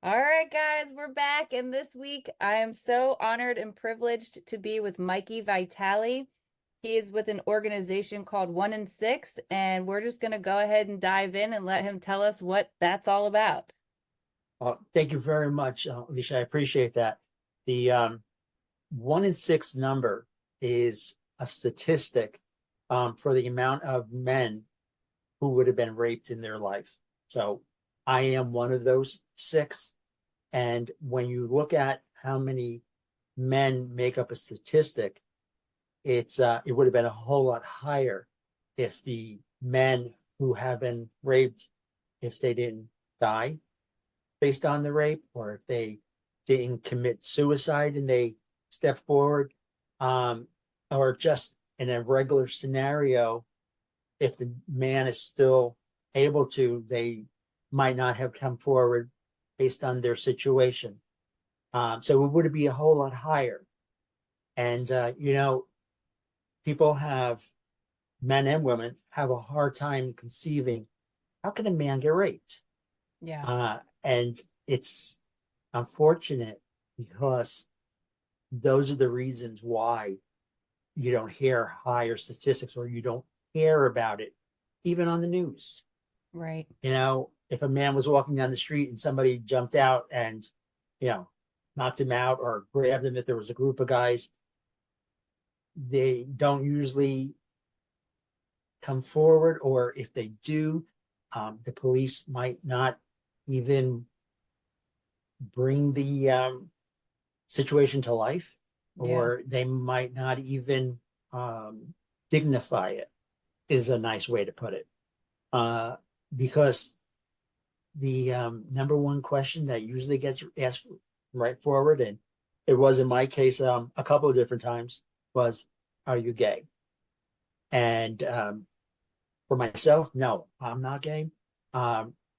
All right, guys, we're back. And this week, I am so honored and privileged to be with Mikey Vitale. He is with an organization called One in Six, and we're just going to go ahead and dive in and let him tell us what that's all about. Thank you very much, Alicia. I appreciate that. The 1 in 6 number is a statistic for the amount of men who would have been raped in their life. So I am one of those six. And when you look at how many men make up a statistic, it would have been a whole lot higher if the men who have been raped, if they didn't die based on the rape, or if they didn't commit suicide and they step forward, um, or just in a regular scenario, if the man is still able to, they might not have come forward based on their situation. So it would be a whole lot higher. And, people have, men and women have a hard time conceiving how can a man get raped? Yeah. And it's unfortunate because those are the reasons why you don't hear higher statistics or you don't hear about it, even on the news. Right. If a man was walking down the street and somebody jumped out and, you know, knocked him out or grabbed him, if there was a group of guys, they don't usually come forward, or if they do, the police might not even bring the situation to life, Yeah. or they might not even dignify it, is a nice way to put it. Uh, because the number one question that usually gets asked right forward, and it was in my case a couple of different times, was, "Are you gay?" And for myself, no, I'm not gay.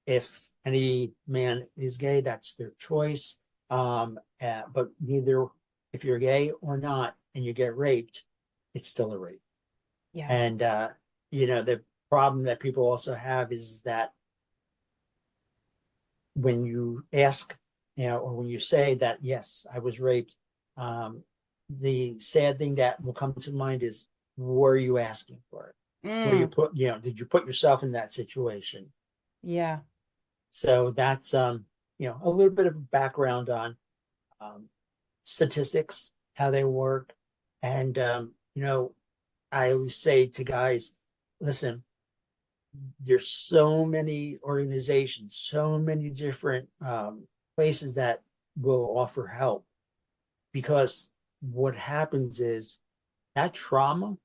If any man is gay, that's their choice. But neither, if you're gay or not, and you get raped, it's still a rape. Yeah. And the problem that people also have is that when you ask, or when you say that, yes, I was raped, the sad thing that will come to mind is, were you asking for it? Were you Mm, did you put yourself in that situation? yeah. So that's a little bit of background on um, statistics, how they work. And I always say to guys, listen, there's so many organizations, so many different places that will offer help, because what happens is that trauma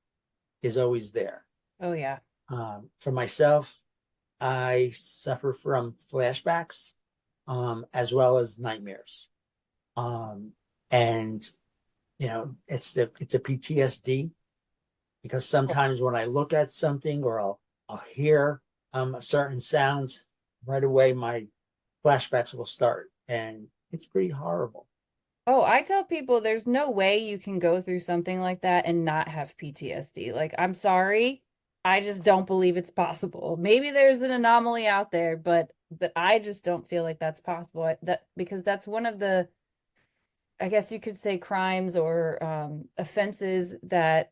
is always there. Oh, yeah. For myself, I suffer from flashbacks, as well as nightmares. Um, and it's a PTSD, because sometimes when I look at something, or I'll hear a certain sound, right away my flashbacks will start, and it's pretty horrible. Oh, I tell people there's no way you can go through something like that and not have PTSD. Like, I'm sorry. I just don't believe it's possible. Maybe there's an anomaly out there, but I just don't feel like that's possible. That because that's one of the, I guess you could say, crimes or offenses that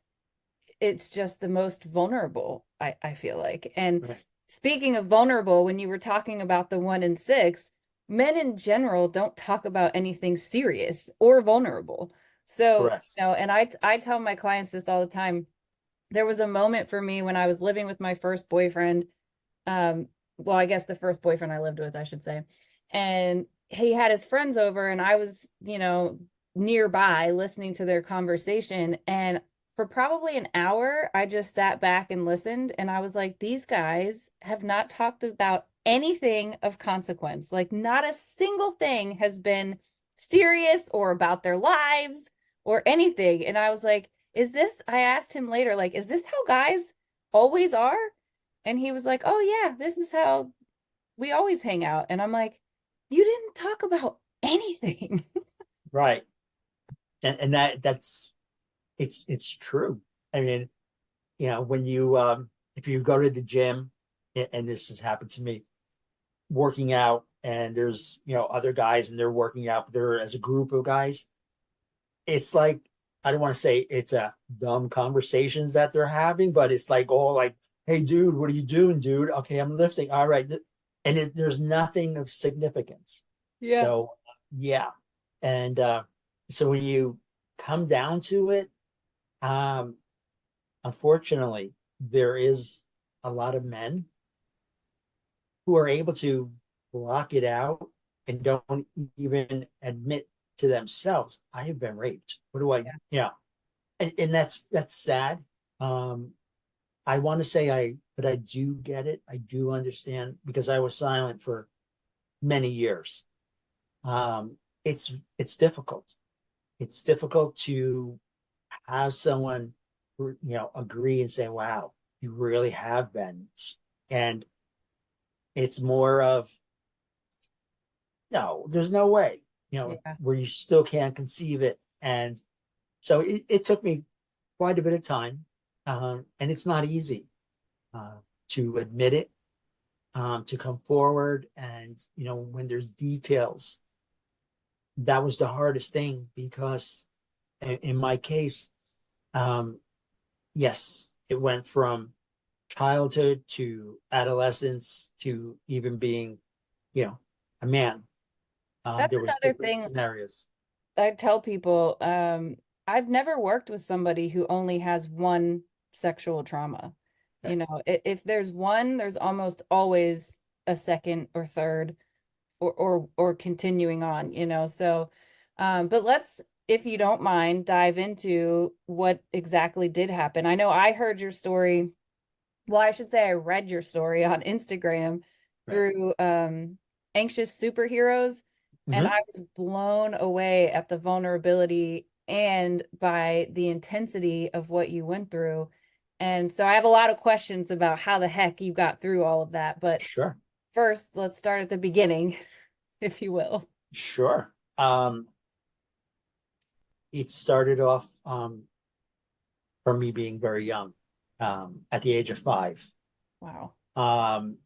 it's just the most vulnerable, I feel like. And Right. speaking of vulnerable, when you were talking about the 1 in 6, men in general don't talk about anything serious or vulnerable. So, Correct. and I tell my clients this all the time. There was a moment for me when I was living with my first boyfriend. Well, I guess the first boyfriend I lived with, I should say. And he had his friends over, and I was, nearby listening to their conversation. And for probably an hour, I just sat back and listened. And I was like, these guys have not talked about anything of consequence. Like, not a single thing has been serious or about their lives or anything. And I was like, I asked him later, like, is this how guys always are? And he was like, oh, yeah, this is how we always hang out. And I'm like, you didn't talk about anything. Right. And that's it's true. I mean, when you if you go to the gym, and this has happened to me, working out, and there's, other guys and they're working out, but they're as a group of guys. It's like, I don't want to say it's a dumb conversations that they're having, but it's like all like, hey, dude, what are you doing, dude? Okay, I'm lifting. All right. And there's nothing of significance. Yeah. So, yeah. And so when you come down to it, um, unfortunately, there is a lot of men who are able to block it out and don't even admit to themselves, I have been raped. What do I, Yeah. and that's sad. Um, I want to say but I do get it. I do understand because I was silent for many years. Um, it's difficult. It's difficult to have someone, agree and say, "Wow, you really have been," and it's more of no, there's no way, Yeah. where you still can't conceive it. And so it took me quite a bit of time. And it's not easy uh, to admit it, to come forward. And, when there's details, that was the hardest thing because in my case, um, yes, it went from childhood to adolescence to even being, you know, a man. That's There was another different thing scenarios. I tell people. I've never worked with somebody who only has one sexual trauma. Okay. If there's one, there's almost always a second or third or continuing on, So, but let's, if you don't mind, dive into what exactly did happen. I know I heard your story. Well, I should say I read your story on Instagram Right. through Anxious Superheroes, and Hmm. I was blown away at the vulnerability and by the intensity of what you went through. And so I have a lot of questions about how the heck you got through all of that. But Sure. first, let's start at the beginning, if you will. Sure. It started off from me being very young, at the age of 5. Wow. Um,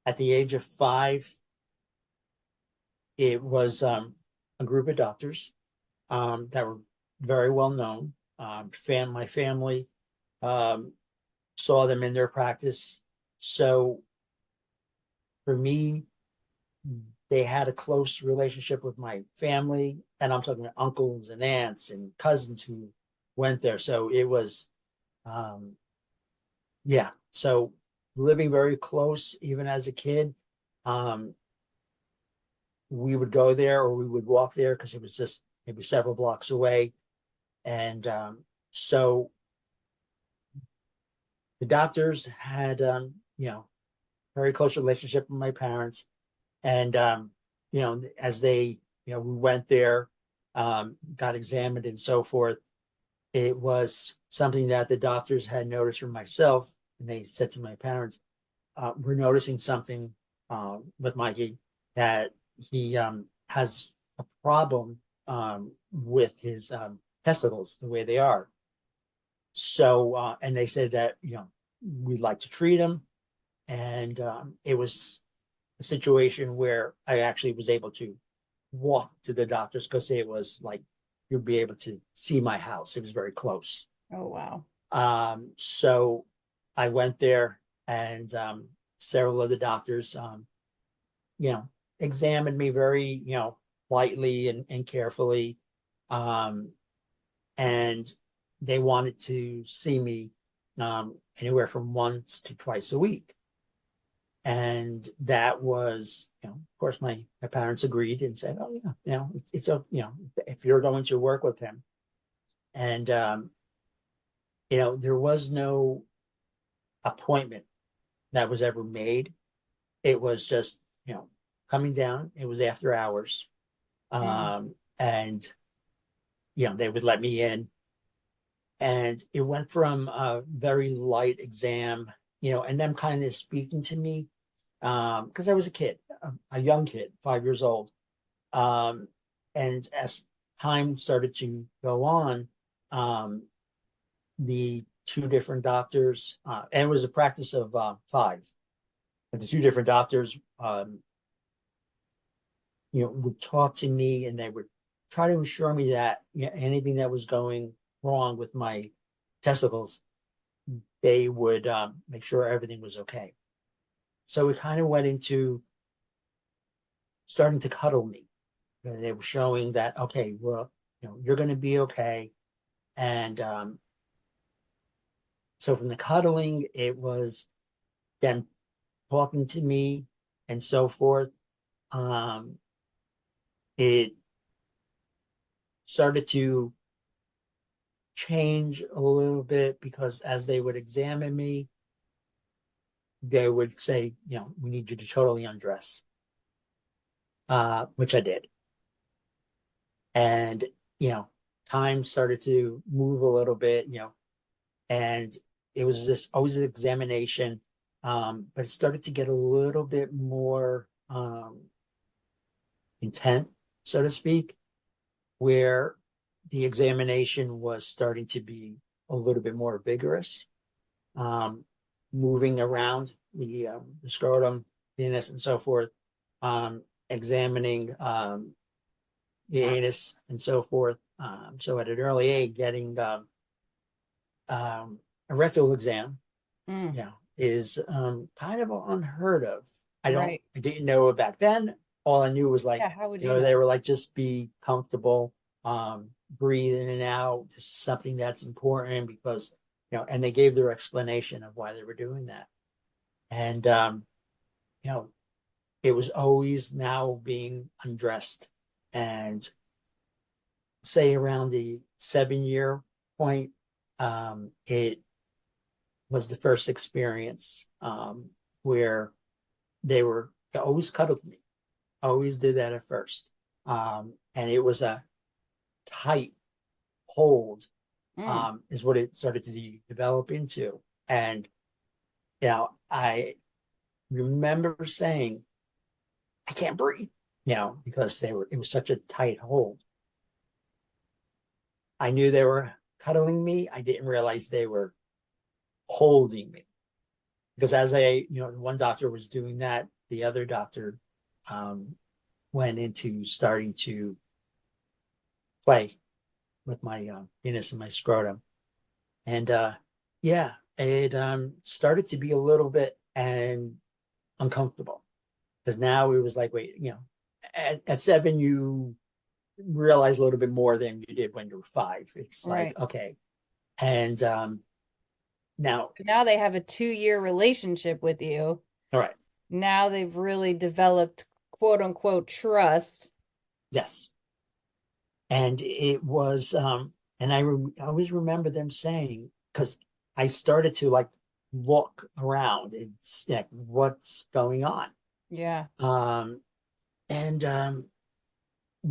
at the age of 5, it was a group of doctors that were very well known. My family um, saw them in their practice. So for me, they had a close relationship with my family, and I'm talking uncles and aunts and cousins who went there. So it was, um, yeah. So living very close, even as a kid, um, we would go there or we would walk there because it was just maybe several blocks away. And so the doctors had, very close relationship with my parents. And, as they, we went there, got examined and so forth, it was something that the doctors had noticed for myself. And they said to my parents, we're noticing something with Mikey that he has a problem with his testicles, the way they are. So, and they said that, we'd like to treat him. And it was a situation where I actually was able to walk to the doctors because it was like you'd be able to see my house. It was very close. Oh, wow. So I went there and several of the doctors, you know, examined me very, lightly and carefully. Um, and they wanted to see me anywhere from once to twice a week. And that was, of course, my parents agreed and said, "Oh yeah, it's a, if you're going to work with him." And there was no appointment that was ever made. It was just, coming down. It was after hours, Mm. and they would let me in, and it went from a very light exam, and them kind of speaking to me because I was a kid, a young kid, 5 years old. Um, and as time started to go on, um, the two different doctors, and it was a practice of 5, but the two different doctors would talk to me and they would try to assure me that anything that was going wrong with my testicles, they would make sure everything was okay. So it kind of went into starting to cuddle me. They were showing that, okay, well, you're going to be okay. And so from the cuddling, it was them talking to me and so forth. Um, it started to change a little bit because as they would examine me, they would say, we need you to totally undress, which I did. And, you know, time started to move a little bit, and it was just always an examination. But it started to get a little bit more intent, so to speak, where the examination was starting to be a little bit more vigorous, um, moving around the scrotum, penis, and so forth, examining the anus and so forth. So at an early age, getting a rectal exam, Mm, is kind of unheard of. right. I didn't know it back then. All I knew was like, Yeah, how would you they know? were like, just be comfortable, breathe in and out. This is something that's important because, and they gave their explanation of why they were doing that. And, you know, it was always now being undressed. And say around the 7 year point, it was the first experience where they always cuddled me, always did that at first. And it was a tight hold, Mm, is what it started to develop into. And, I remember saying, I can't breathe, because it was such a tight hold. I knew they were cuddling me. I didn't realize they were holding me because one doctor was doing that, the other doctor um, went into starting to play with my penis and my scrotum. And yeah, it started to be a little bit and uncomfortable because now it was like, wait, at 7, you realize a little bit more than you did when you were 5. It's like, right. okay. And now, But now they have a 2-year relationship with you. all right, Now they've really developed quote unquote trust. yes. And it was, and I always remember them saying, because I started to like look around, it's like, what's going on? Yeah. Um, and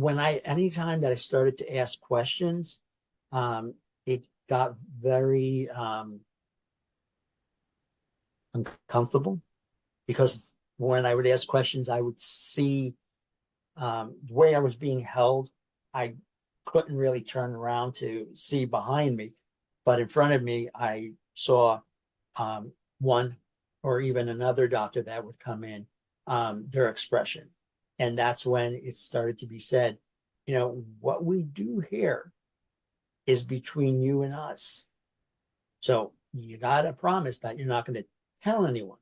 anytime that I started to ask questions, it got very uncomfortable because when I would ask questions, I would see the way I was being held. I couldn't really turn around to see behind me, but in front of me, I saw one or even another doctor that would come in, their expression. And that's when it started to be said, what we do here is between you and us. So you got to promise that you're not going to tell anyone.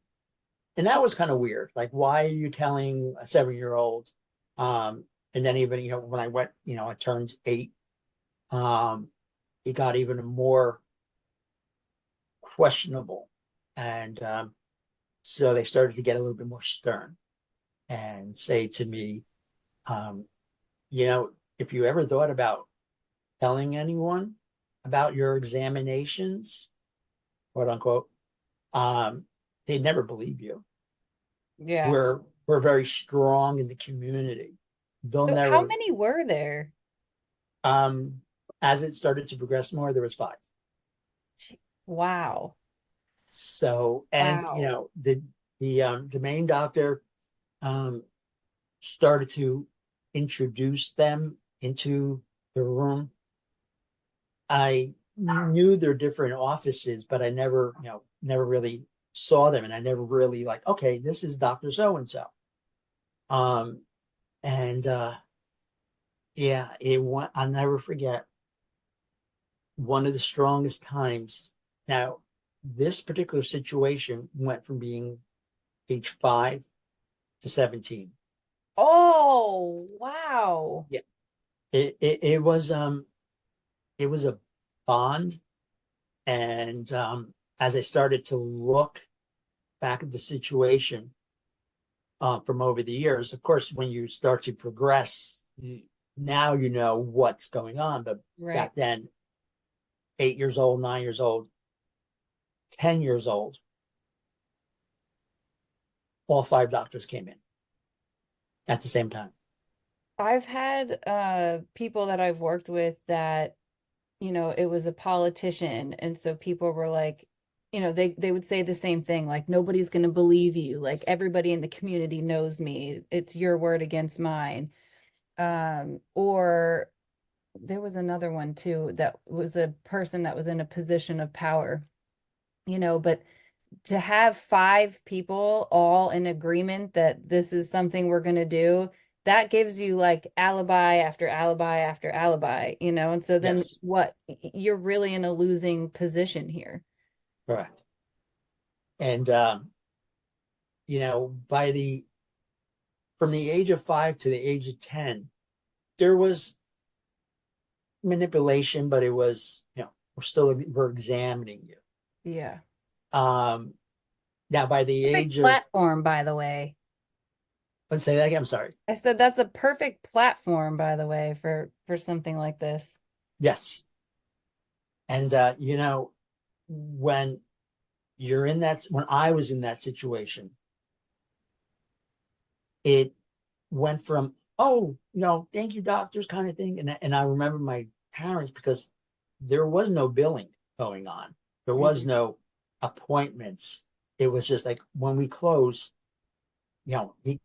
And that was kind of weird. Like, why are you telling a 7-year-old? And then even, when I went, I turned 8, um, it got even more questionable. And so they started to get a little bit more stern and say to me, um, if you ever thought about telling anyone about your examinations, quote unquote, they'd never believe you. Yeah. We're very strong in the community. They'll So how never. many were there? Um, as it started to progress more, there was 5. Wow. So, and Wow. the main doctor um started to introduce them into the room. I knew their different offices, but I never really saw them, and I never really like, okay, this is Dr. So and so. Um, And yeah, I'll never forget one of the strongest times. Now, this particular situation went from being age 5 to 17. Oh, wow. Yeah. It was a bond. And as I started to look back at the situation from over the years, of course, when you start to progress, now you know what's going on. But Right. back then, 8 years old, 9 years old, 10 years old, all five doctors came in at the same time. I've had people that I've worked with that, it was a politician, and so people were like, they would say the same thing, like nobody's going to believe you, like everybody in the community knows me. It's your word against mine. Or there was another one too that was a person that was in a position of power, but to have five people all in agreement that this is something we're going to do, that gives you like alibi after alibi after alibi, and so then Yes, what, you're really in a losing position here. correct. And by the from the age of 5 to the age of 10, there was manipulation, but it was, we're examining you. Yeah. Um, Now by the Perfect age of, platform, by the way. let's say that again, I'm sorry. I said that's a perfect platform, by the way, for something like this. Yes. And when when I was in that situation, it went from, oh, thank you, doctors, kind of thing. And I remember my parents, because there was no billing going on. There was Mm. no appointments. It was just like when we close, he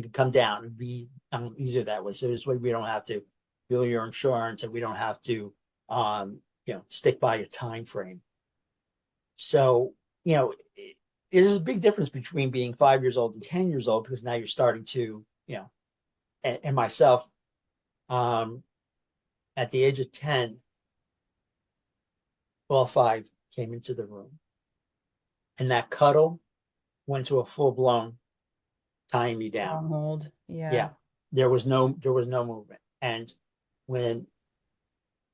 could come down. It'd be easier that way. So this way we don't have to bill your insurance, and we don't have to stick by a time frame. So, there's a big difference between being 5 years old and 10 years old, because now you're starting to, and myself, um, at the age of 10, all five came into the room, and that cuddle went to a full blown tying me down. Stronghold. Yeah. Yeah. There was no movement. And when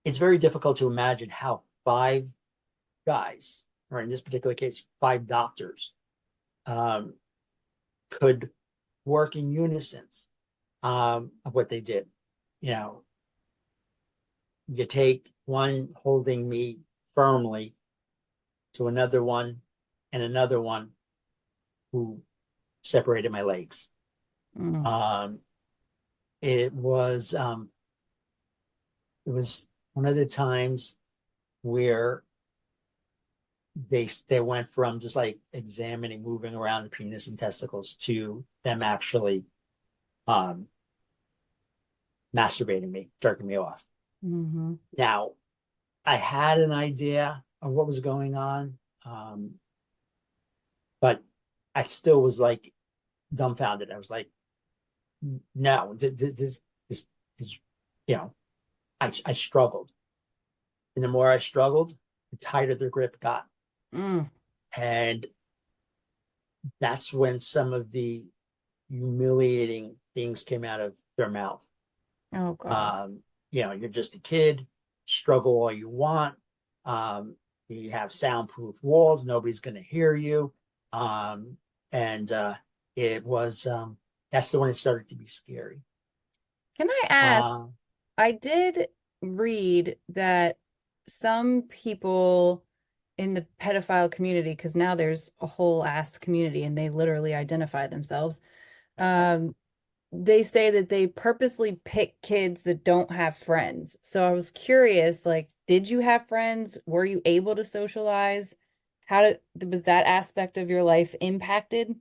it's very difficult to imagine how five guys, or in this particular case, five doctors, um, could work in unison of what they did. You know, you take one holding me firmly to another one and another one who separated my legs. Mm. Um, it was it was one of the times where they went from just like examining, moving around the penis and testicles, to them actually um, masturbating me, jerking me off. Hmm. Now, I had an idea of what was going on, um, but I still was like dumbfounded. I was like, no, this is, you know, I struggled. And the more I struggled, the tighter the grip got. Mm. And that's when some of the humiliating things came out of their mouth. Oh God. Um, you're just a kid, struggle all you want. Um, you have soundproof walls, nobody's going to hear you. And it was, that's the one that started to be scary. Can I ask, Uh, I did read that some people in the pedophile community, because now there's a whole ass community and they literally identify themselves. okay. Um, they say that they purposely pick kids that don't have friends. So I was curious, like, did you have friends? Were you able to socialize? How was that aspect of your life impacted?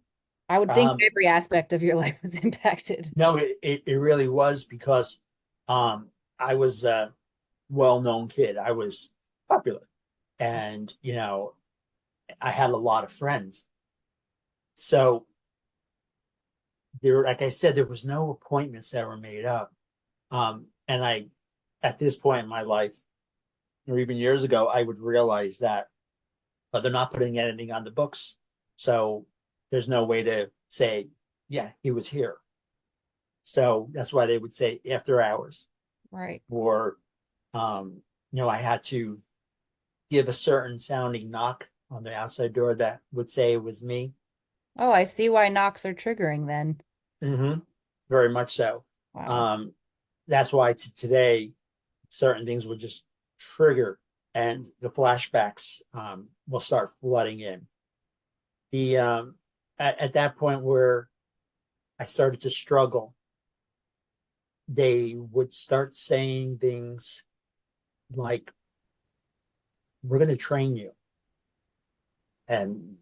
I would think Um, every aspect of your life was impacted. no, it really was, because I was a well-known kid. I was popular, and I had a lot of friends. So there, like I said, there was no appointments that were made up. And I, at this point in my life, or even years ago, I would realize that they're not putting anything on the books. So there's no way to say, yeah, he was here. So that's why they would say after hours, Right. or, um, I had to give a certain sounding knock on the outside door that would say it was me. Oh, I see why knocks are triggering then. Mm-hmm. Very much so. Wow. Um, that's why today certain things would just trigger and the flashbacks will start flooding in. The at that point where I started to struggle, they would start saying things like, "We're going to train you," and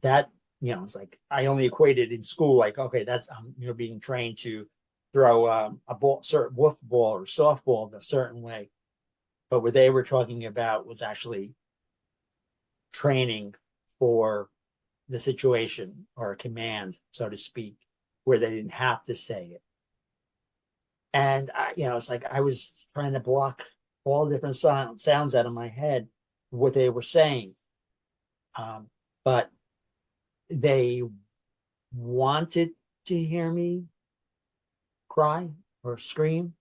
that it's like I only equated in school like, okay, that's you're being trained to throw a ball, certain wolf ball or softball in a certain way. But what they were talking about was actually training for the situation or a command, so to speak, where they didn't have to say it. And it's like I was trying to block all different sounds out of my head, what they were saying. But they wanted to hear me cry or scream.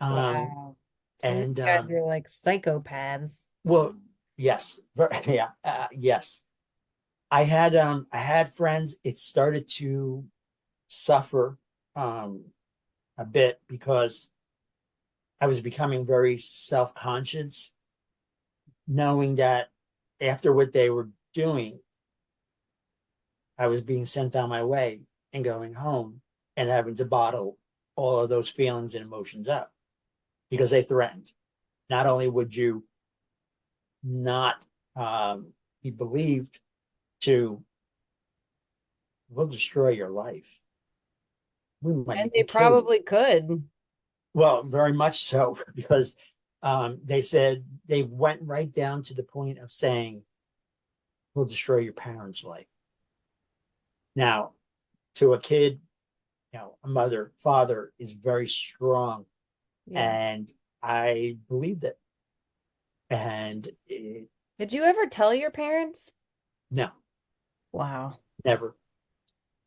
Um, Wow. So these and guys are like psychopaths. well, yes, yeah, yes. I had friends. It started to suffer um, a bit because I was becoming very self-conscious, knowing that after what they were doing, I was being sent on my way and going home and having to bottle all of those feelings and emotions up because they threatened. Not only would you not be believed to, we'll destroy your life. We might And they even kill you. probably could. Well, very much so, because they said they went right down to the point of saying, we'll destroy your parents' life. Now, to a kid, a mother, father is very strong. Yeah. And I believed it. And Did you ever tell your parents? no, Wow. never.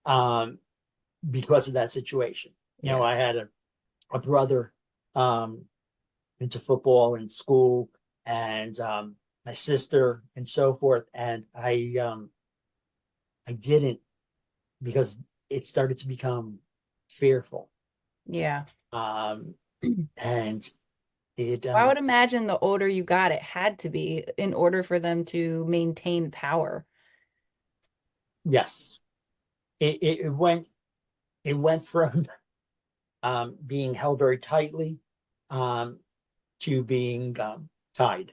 Um, because of that situation. Yeah. I had a brother um, into football in school and my sister and so forth. And I didn't because it started to become fearful. Yeah. Um, and it, I would imagine the older you got, it had to be in order for them to maintain power. yes, it went from being held very tightly um, to being tied,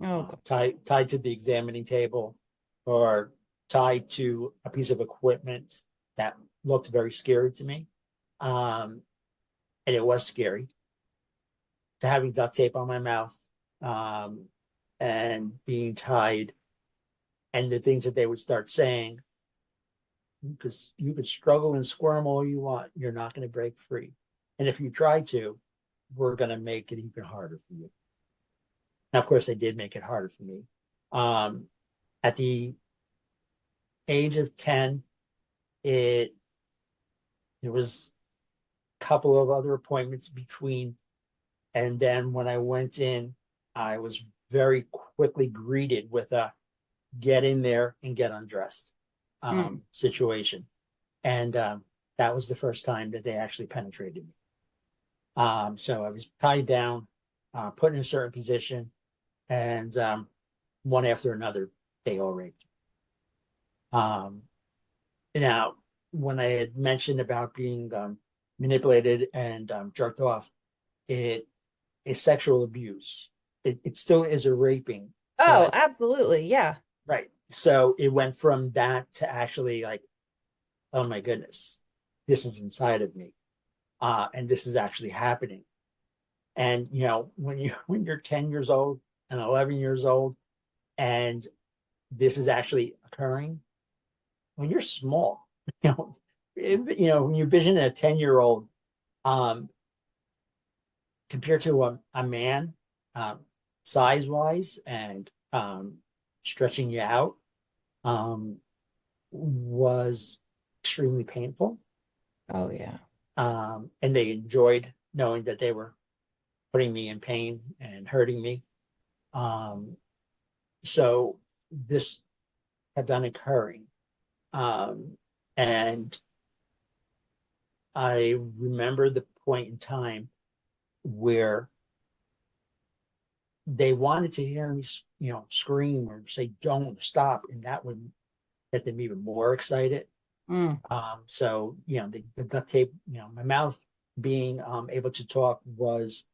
Oh, God. tied to the examining table, or tied to a piece of equipment that looked very scary to me, um, and it was scary. To having duct tape on my mouth, um, and being tied, and the things that they would start saying, because you could struggle and squirm all you want, you're not going to break free, and if you try to, we're going to make it even harder for you. Now, of course, they did make it harder for me. Um, at the age of 10, it there was a couple of other appointments between, and then when I went in, I was very quickly greeted with a get in there and get undressed Mm. situation. And that was the first time that they actually penetrated me. So I was tied down, put in a certain position, and one after another, they all raped. Um, Now, when I had mentioned about being manipulated and jerked off, it is sexual abuse. It still is a raping, Oh, but absolutely. Yeah. right. So it went from that to actually like, oh my goodness, this is inside of me, and this is actually happening. And when you when you're 10 years old and 11 years old, and this is actually occurring when you're small, you know, when you vision a 10-year-old, um, compared to a man, um, size wise and stretching you out, um, was extremely painful. Oh yeah. And they enjoyed knowing that they were putting me in pain and hurting me. Um, so this kept on occurring. Um, and I remember the point in time where they wanted to hear me, scream or say, "Don't stop," and that would get them even more excited. Mm. So the duct tape, my mouth being able to talk was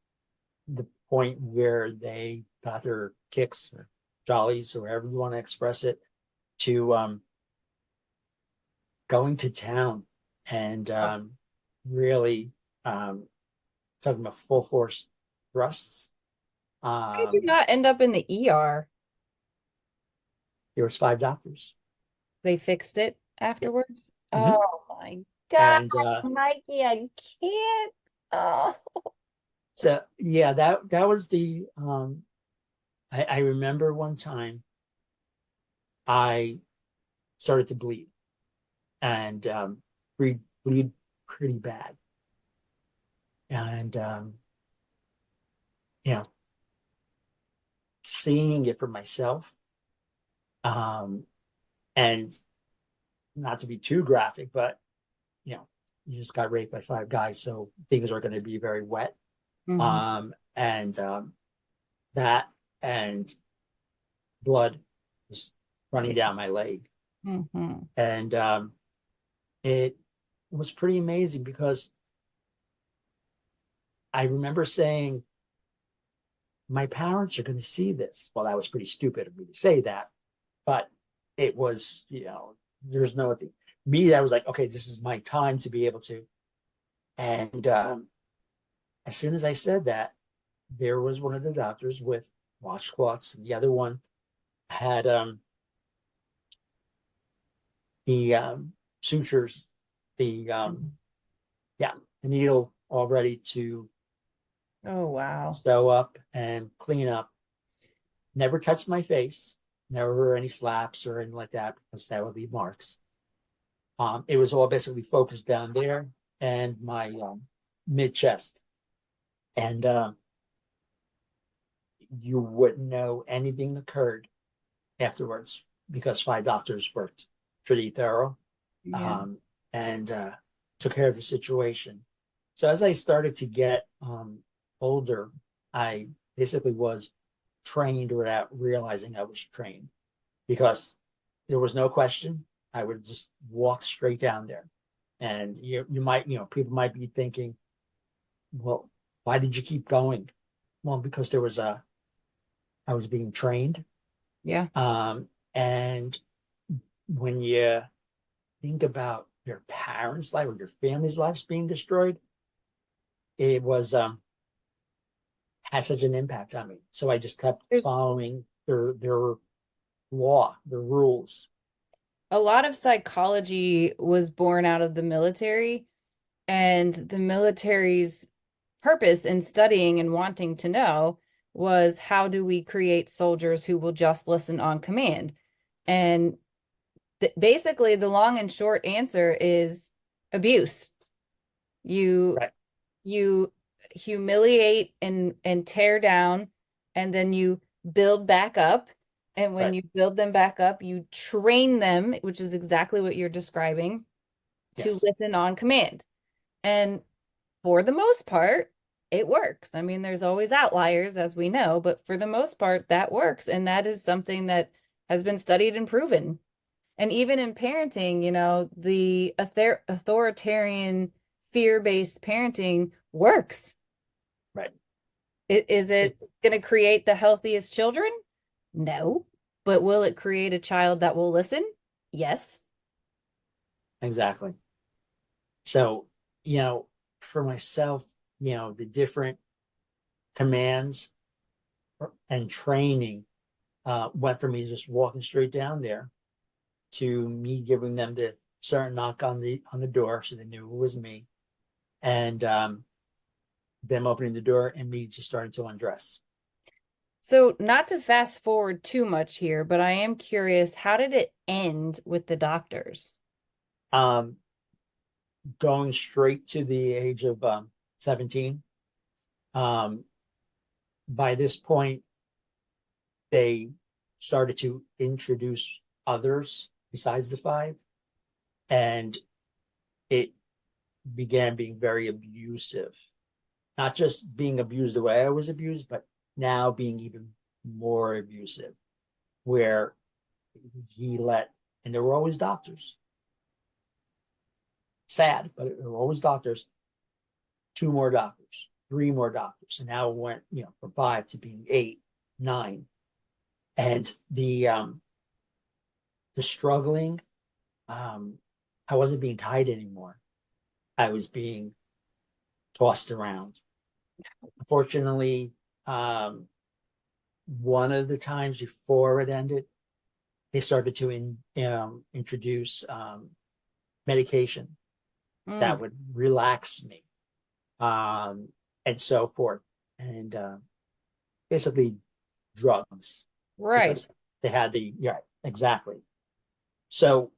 the point where they got their kicks or jollies or however you want to express it to going to town and really um, talking about full force thrusts. Why did you Um, not end up in the ER? there was 5 doctors. They fixed it Yep. afterwards. Mhm. Oh my God, And Mikey, I can't. Oh. so yeah, that was the I remember one time I started to bleed and bleed pretty bad. And you know, seeing it for myself, um, and not to be too graphic, but you know, you just got raped by 5 guys, so things are going to be very wet. Hmm. And that and blood was running down my leg. Hmm. And it was pretty amazing because I remember saying, my parents are going to see this. Well, that was pretty stupid of me to say that, but it was, there's no thing. Me, that was like, okay, this is my time to be able to. And as soon as I said that, there was one of the doctors with washcloths, and the other one had the sutures, the yeah, the needle all ready to Oh wow. sew up and clean up. Never touched my face, never any slaps or anything like that because that would leave marks. It was all basically focused down there and my mid chest, and you wouldn't know anything occurred afterwards because 5 doctors worked pretty thorough, Yeah. um, and took care of the situation. So as I started to get older, I basically was trained without realizing I was trained because there was no question. I would just walk straight down there. And you might, people might be thinking, well, why did you keep going? Well, because I was being trained. Yeah. And when you think about your parents' life or your family's lives being destroyed, it was had such an impact on me. So I just kept There's following their law, their rules. a lot of psychology was born out of the military, and the military's purpose in studying and wanting to know was how do we create soldiers who will just listen on command? And basically, the long and short answer is abuse. You Right. you humiliate and tear down, and then you build back up. And when Right. you build them back up, you train them, which is exactly what you're describing, to Yes. listen on command. And for the most part, it works. I mean, there's always outliers, as we know, but for the most part, that works. And that is something that has been studied and proven. And even in parenting, the authoritarian, fear-based parenting works. Right. Is It, it going to create the healthiest children? No. But will it create a child that will listen? Yes. exactly. So, you know, for myself, the different commands and training went from me just walking straight down there to me giving them the certain knock on the door, so they knew it was me, and them opening the door and me just starting to undress. So, not to fast forward too much here, but I am curious, how did it end with the doctors? Um, Going straight to the age of 17. Um, by this point, they started to introduce others besides the five, and it began being very abusive. Not just being abused the way I was abused, but now being even more abusive, where he let, and there were always doctors. Sad, but there were always doctors. Two more doctors, three more doctors, and now it went, from five to being eight, nine, and the struggling. Um, I wasn't being tied anymore. I was being tossed around. Unfortunately, one of the times before it ended, they started to introduce medication that Mm, would relax me, and so forth, and basically drugs, right. because they had yeah, exactly. So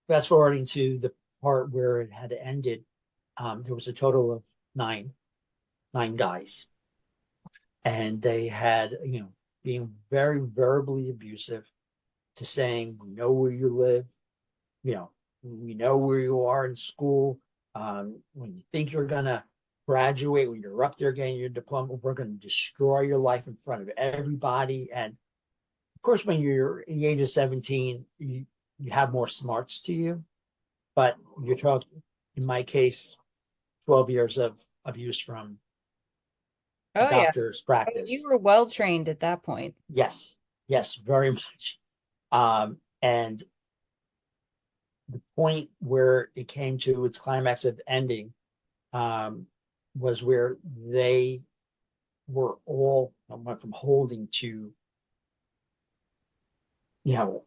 fast forwarding to the part where it had ended, there was a total of nine guys, and they had, being very verbally abusive, to saying, we know where you live, you know, we know where you are in school. When you think you're gonna graduate, when you're up there getting your diploma, we're gonna destroy your life in front of everybody. And of course, when you're in the age of 17, you have more smarts to you, but you're talking, in my case, 12 years of abuse from a Oh, yeah. doctor's Oh, you practice. were well trained at that point. Yes, yes, very much. And the point where it came to its climax of ending, um, was where they were all, went from holding to, you know,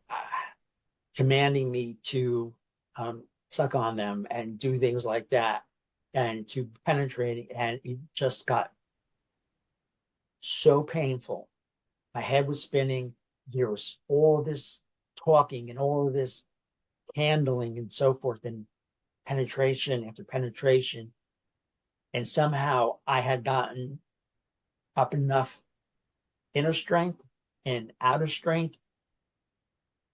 commanding me to suck on them and do things like that, and to penetrating. And it just got so painful. My head was spinning. There was all this talking and all of this handling and so forth, and penetration after penetration. And somehow I had gotten up enough inner strength and outer strength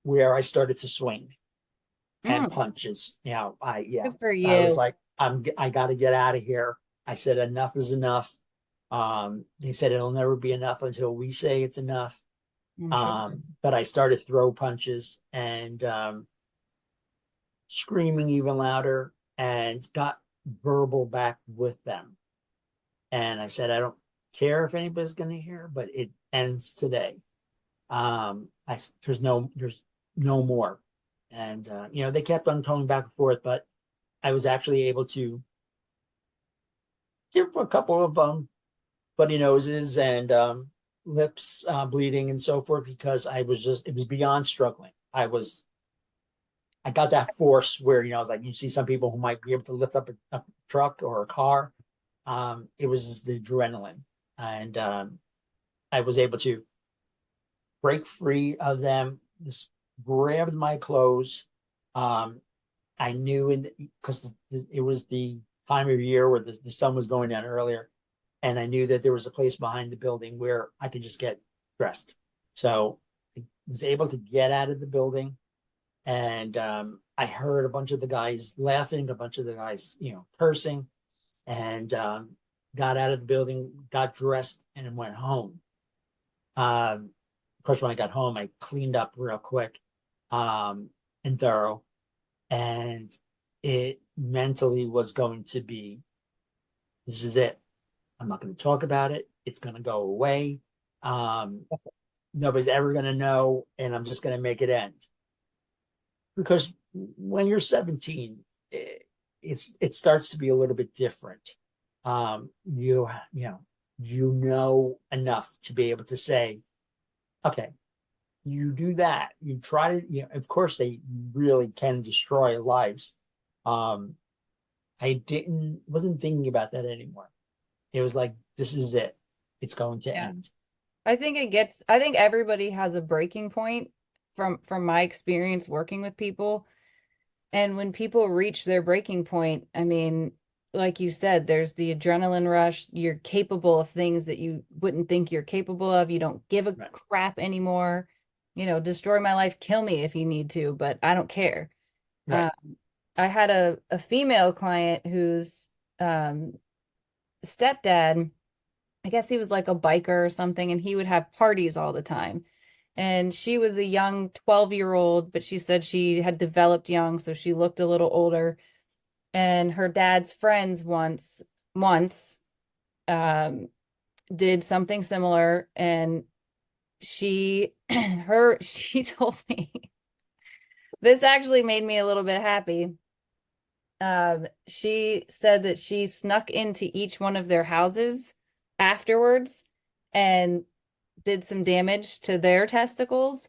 where I started to swing and Mm, punches. Yeah, good for I was you. like, I got to get out of here. I said, enough is enough. They said it'll never be enough until we say it's enough. I'm sure. But I started throw punches and screaming even louder, and got verbal back with them. And I said, I don't care if anybody's going to hear, but it ends today. There's no more. And, they kept on coming back and forth, but I was actually able to give a couple of bloody noses and lips bleeding and so forth, because it was beyond struggling. I got that force where, I was like, you see some people who might be able to lift up a truck or a car. It was the adrenaline. And I was able to break free of them, just grabbed my clothes. Um, I knew, because it was the time of year where the sun was going down earlier, and I knew that there was a place behind the building where I could just get dressed. So I was able to get out of the building, and I heard a bunch of the guys laughing, a bunch of the guys, cursing, and got out of the building, got dressed, and went home. Of course, when I got home, I cleaned up real quick, um, and thorough, and it mentally was going to be, this is it. I'm not going to talk about it. It's going to go away. Um, Nobody's ever going to know, and I'm just going to make it end. Because when you're 17, it starts to be a little bit different. You know enough to be able to say, okay, you do that, you try to, of course they really can destroy lives. Um, I wasn't thinking about that anymore. It was like, this is it. It's going to Yeah. end. I think everybody has a breaking point from my experience working with people. And when people reach their breaking point, I mean, like you said, there's the adrenaline rush. You're capable of things that you wouldn't think you're capable of. You don't give a Right. crap anymore. Destroy my life, kill me if you need to, but I don't care. Right. Um, I had a female client whose um, stepdad, I guess he was like a biker or something, and he would have parties all the time. And she was a young 12-year-old, but she said she had developed young, so she looked a little older. And her dad's friends once um, did something similar, and she told me this actually made me a little bit happy. She said that she snuck into each one of their houses afterwards and did some damage to their testicles,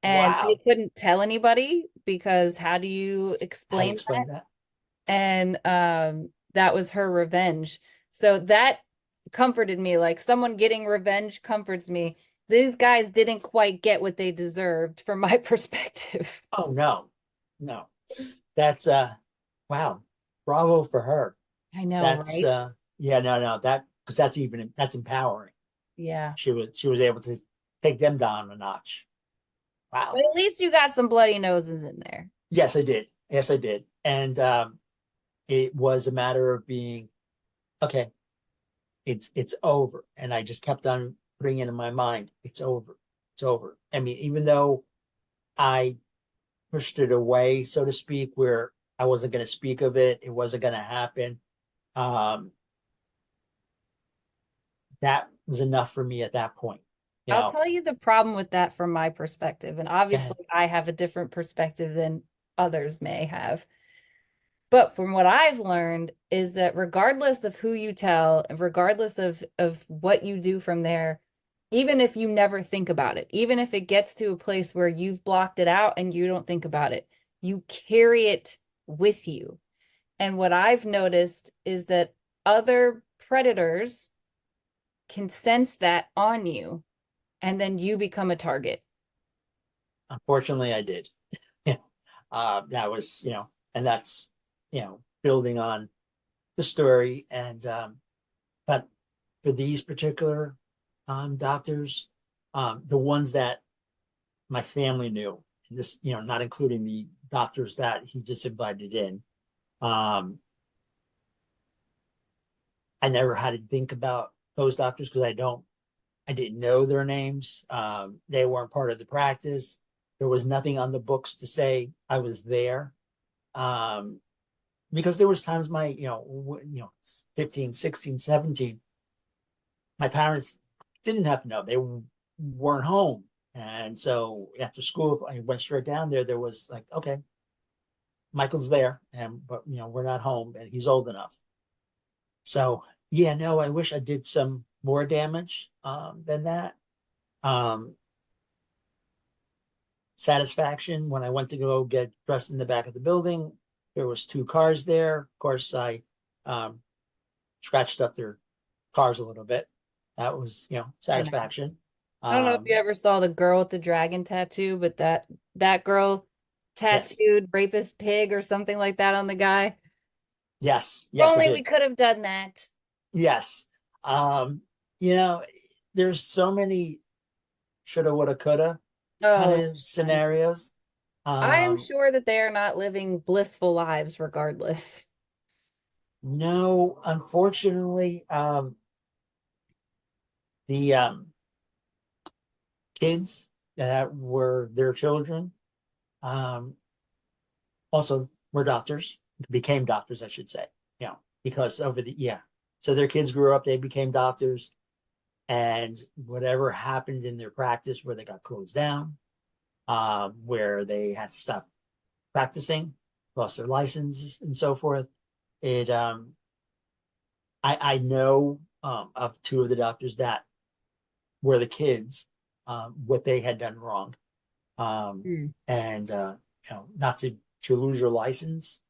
and they Wow. couldn't tell anybody because how do you How do you explain explain that? that? And that was her revenge. So that comforted me. Like someone getting revenge comforts me. These guys didn't quite get what they deserved from my perspective. Oh no, no. That's wow. Bravo for her. I know, That's right? yeah, no, no, that because that's empowering. Yeah. She was able to take them down a notch. But Wow. at least you got some bloody noses in there. Yes, I did. Yes, I did. And it was a matter of being okay, it's over. And I just kept on putting it in my mind, it's over. It's over. I mean, even though I pushed it away, so to speak, where I wasn't going to speak of it, it wasn't going to happen. Um, that was enough for me at that point. You I'll know, tell you the problem with that from my perspective. And go ahead. obviously, I have a different perspective than others may have. But from what I've learned is that regardless of who you tell, regardless of what you do from there, even if you never think about it, even if it gets to a place where you've blocked it out and you don't think about it, you carry it with you. And what I've noticed is that other predators can sense that on you, and then you become a target. Unfortunately, I did. Yeah. That was, and that's, building on the story. And, but for these particular doctors, the ones that my family knew, this, not including the doctors that he just invited in, um, I never had to think about those doctors because I didn't know their names. They weren't part of the practice. There was nothing on the books to say I was there. Um, because there was times 15, 16, 17, my parents didn't have to know. They weren't home. And so after school, I went straight down there. There was like, okay, Michael's there, but we're not home and he's old enough. So yeah, no, I wish I did some more damage than that. Um, Satisfaction when I went to go get dressed in the back of the building. There was two cars there. Of course, I um, scratched up their cars a little bit. That was, I know. satisfaction. I don't know if you Um, ever saw the girl with the dragon tattoo, but that girl yes, tattooed rapist pig or something like that on the guy. yes, If yes, I only we did. could have done that. Yes. Um, you know, there's so many shoulda, woulda, coulda kind Oh, of I know. scenarios. I am Um, sure that they are not living blissful lives regardless. no, unfortunately, the kids that were their children um, also were doctors, became doctors, I should say, because yeah. So their kids grew up, they became doctors, and whatever happened in their practice where they got closed down, where they had to stop practicing, lost their license and so forth. It I know of two of the doctors that were the kids what they had done wrong. Mm. And not to lose your license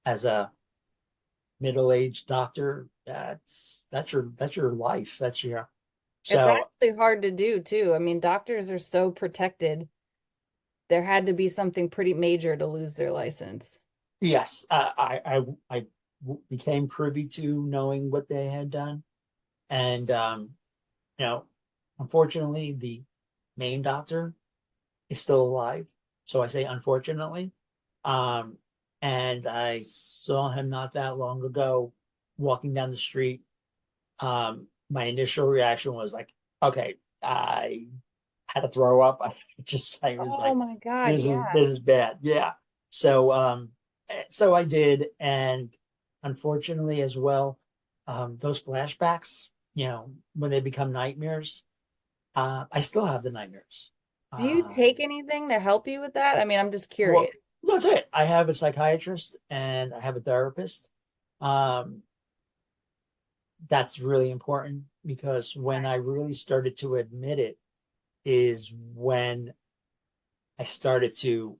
as a middle-aged doctor, that's your life. That's your It's so actually hard to do too. I mean, doctors are so protected. There had to be something pretty major to lose their license. yes, became privy to knowing what they had done, and you know, unfortunately, the main doctor is still alive. So I say unfortunately. Um, and I saw him not that long ago walking down the street. My initial reaction was like, okay, I had to throw up. I was Oh like, my God, this is yeah. this is bad. Yeah. So so I did, and unfortunately as well, those flashbacks, when they become nightmares, I still have the nightmares. Do you Uh, take anything to help you with that? I mean, I'm just well, curious. that's it. I have a psychiatrist and I have a therapist. Um, that's really important because when I really started to admit it is when I started to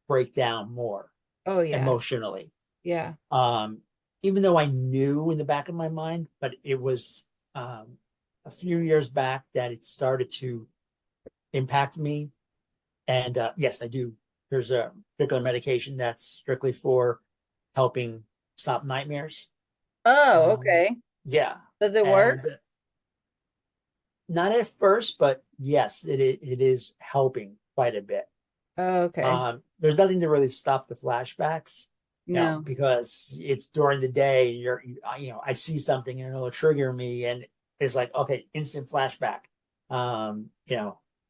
break down more Oh yeah. emotionally. Yeah. Um, Even though I knew in the back of my mind, but it was a few years back that it started to impact me. And yes, I do. There's a particular medication that's strictly for helping stop nightmares. Oh, Um, okay. yeah, Does it work? and not at first, but yes, it is helping quite a bit. Oh, okay. There's nothing to really stop the flashbacks, No. because it's during the day. I see something and it'll trigger me, and it's like, okay, instant flashback.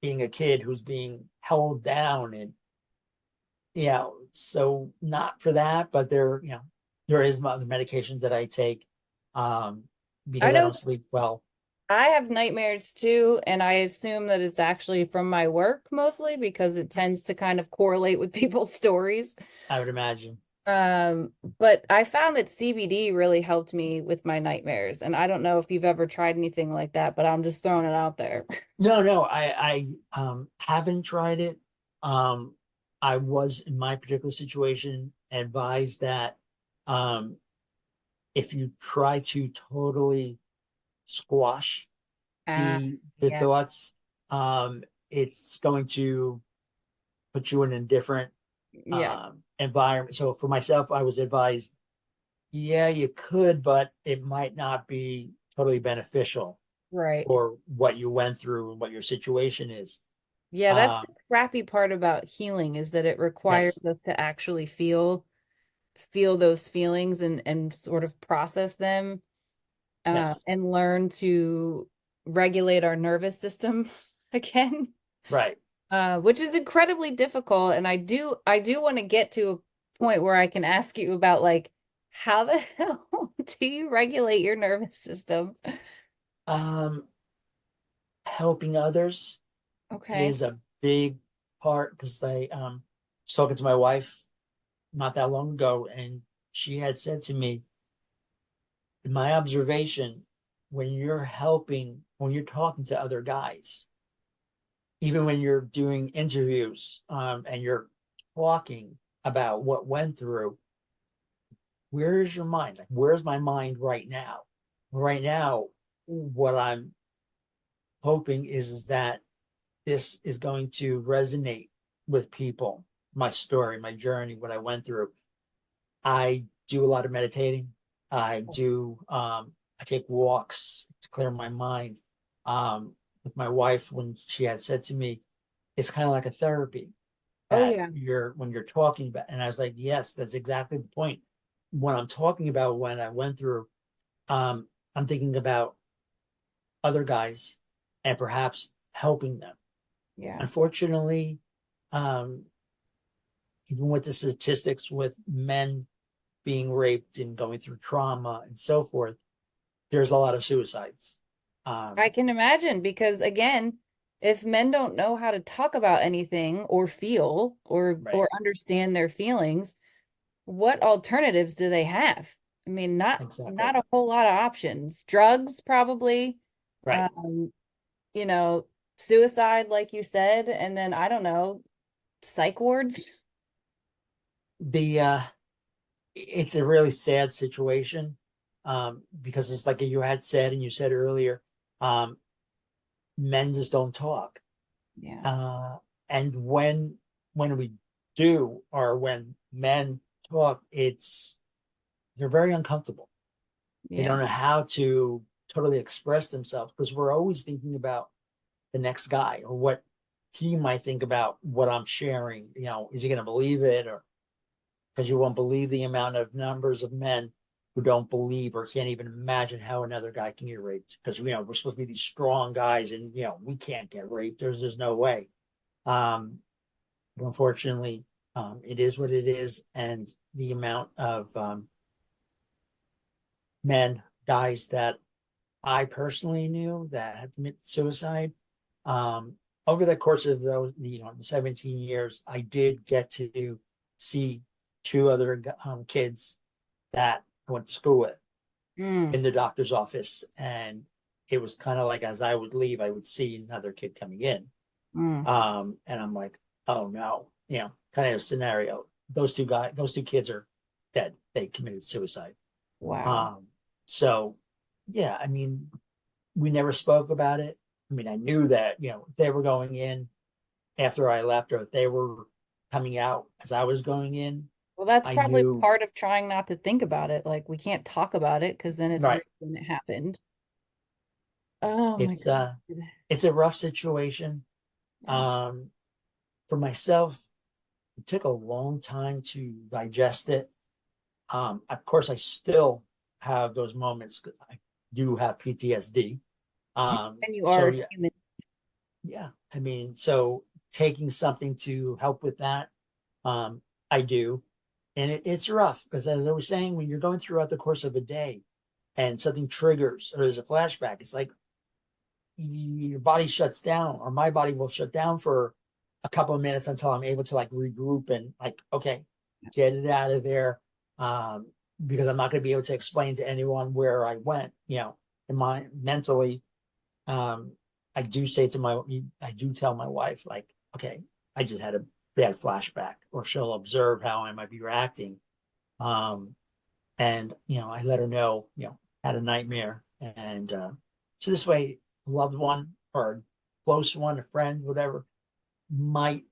Being a kid who's being held down, and so not for that, but there is other medications that I take, um, I because I know don't sleep well. I have nightmares too, and I assume that it's actually from my work mostly because it tends to kind of correlate with people's stories. I would imagine. But I found that CBD really helped me with my nightmares, and I don't know if you've ever tried anything like that, but I'm just throwing it out there. No, no, I haven't tried it. Um, I was in my particular situation advised that um, if you try to totally squash Ah, the yeah, thoughts, it's going to put you in a different yeah, environment. So for myself, I was advised, yeah, you could, but it might not be totally beneficial right. for what you went through and what your situation is. Yeah, that's the Um, crappy part about healing is that it requires yes, us to actually feel those feelings and sort of process them yes, and learn to regulate our nervous system again, right. which is incredibly difficult. And I do want to get to a point where I can ask you about like how the hell do you regulate your nervous system? Um, Helping others Okay. is a big part because I was talking to my wife not that long ago, and she had said to me, in my observation, when you're talking to other guys, even when you're doing interviews, and you're talking about what went through, where is your mind? Like, where's my mind right now? Right now, what I'm hoping is that this is going to resonate with people. My story, my journey, what I went through. I do a lot of meditating. I take walks to clear my mind. With my wife, when she had said to me, it's kind of like a therapy Oh that yeah. when you're talking about, and I was like, yes, that's exactly the point. When I'm talking about what I went through, I'm thinking about other guys and perhaps helping them. Yeah. Unfortunately, um, even with the statistics with men being raped and going through trauma and so forth, there's a lot of suicides. I Um, can imagine because again, if men don't know how to talk about anything or feel right, or understand their feelings, what alternatives do they have? I mean, not exactly. a whole lot of options. Drugs, probably. Right. Um, you know, suicide, like you said, and then I don't know, psych wards. The it's a really sad situation, because it's like you had said and you said earlier, um, men just don't talk. Yeah. Uh, and when we do, or when men talk, they're very uncomfortable. They Yeah. don't know how to totally express themselves because we're always thinking about the next guy or what he might think about what I'm sharing. Is he going to believe it? Or because you won't believe the amount of numbers of men who don't believe or can't even imagine how another guy can get raped. Because we're supposed to be these strong guys, and we can't get raped. There's no way. Um, but unfortunately, it is what it is, and the amount of men, guys that I personally knew that have committed suicide. Um, Over the course of the 17 years, I did get to see two other kids that I went to school with Mm, in the doctor's office. And it was kind of like as I would leave, I would see another kid coming in. mm. And I'm like, oh no, kind of a scenario. Those two kids are dead. They committed suicide. Wow. Um, so yeah, I mean, we never spoke about it. I mean, I knew that, if they were going in after I left, or if they were coming out as I was going in, Well, that's I probably knew, part of trying not to think about it. Like we can't talk about it because then it's real right. when it happened. Oh my It's God. it's a rough situation. Yeah. Um, for myself, it took a long time to digest it. Of course, I still have those moments. I do have PTSD. And you So are yeah, human. yeah. I mean, so taking something to help with that, um, I do. And it's rough because, as I was saying, when you're going throughout the course of a day and something triggers or there's a flashback, it's like your body shuts down, or my body will shut down for a couple of minutes until I'm able to like regroup and like, okay, get it out of there. Um, because I'm not going to be able to explain to anyone where I went, in my mentally. Um, I do tell my wife, like, okay, I just had a bad flashback, or she'll observe how I might be reacting. Um, and, I let her know, had a nightmare. And so this way, a loved one or a close one, a friend, whatever, might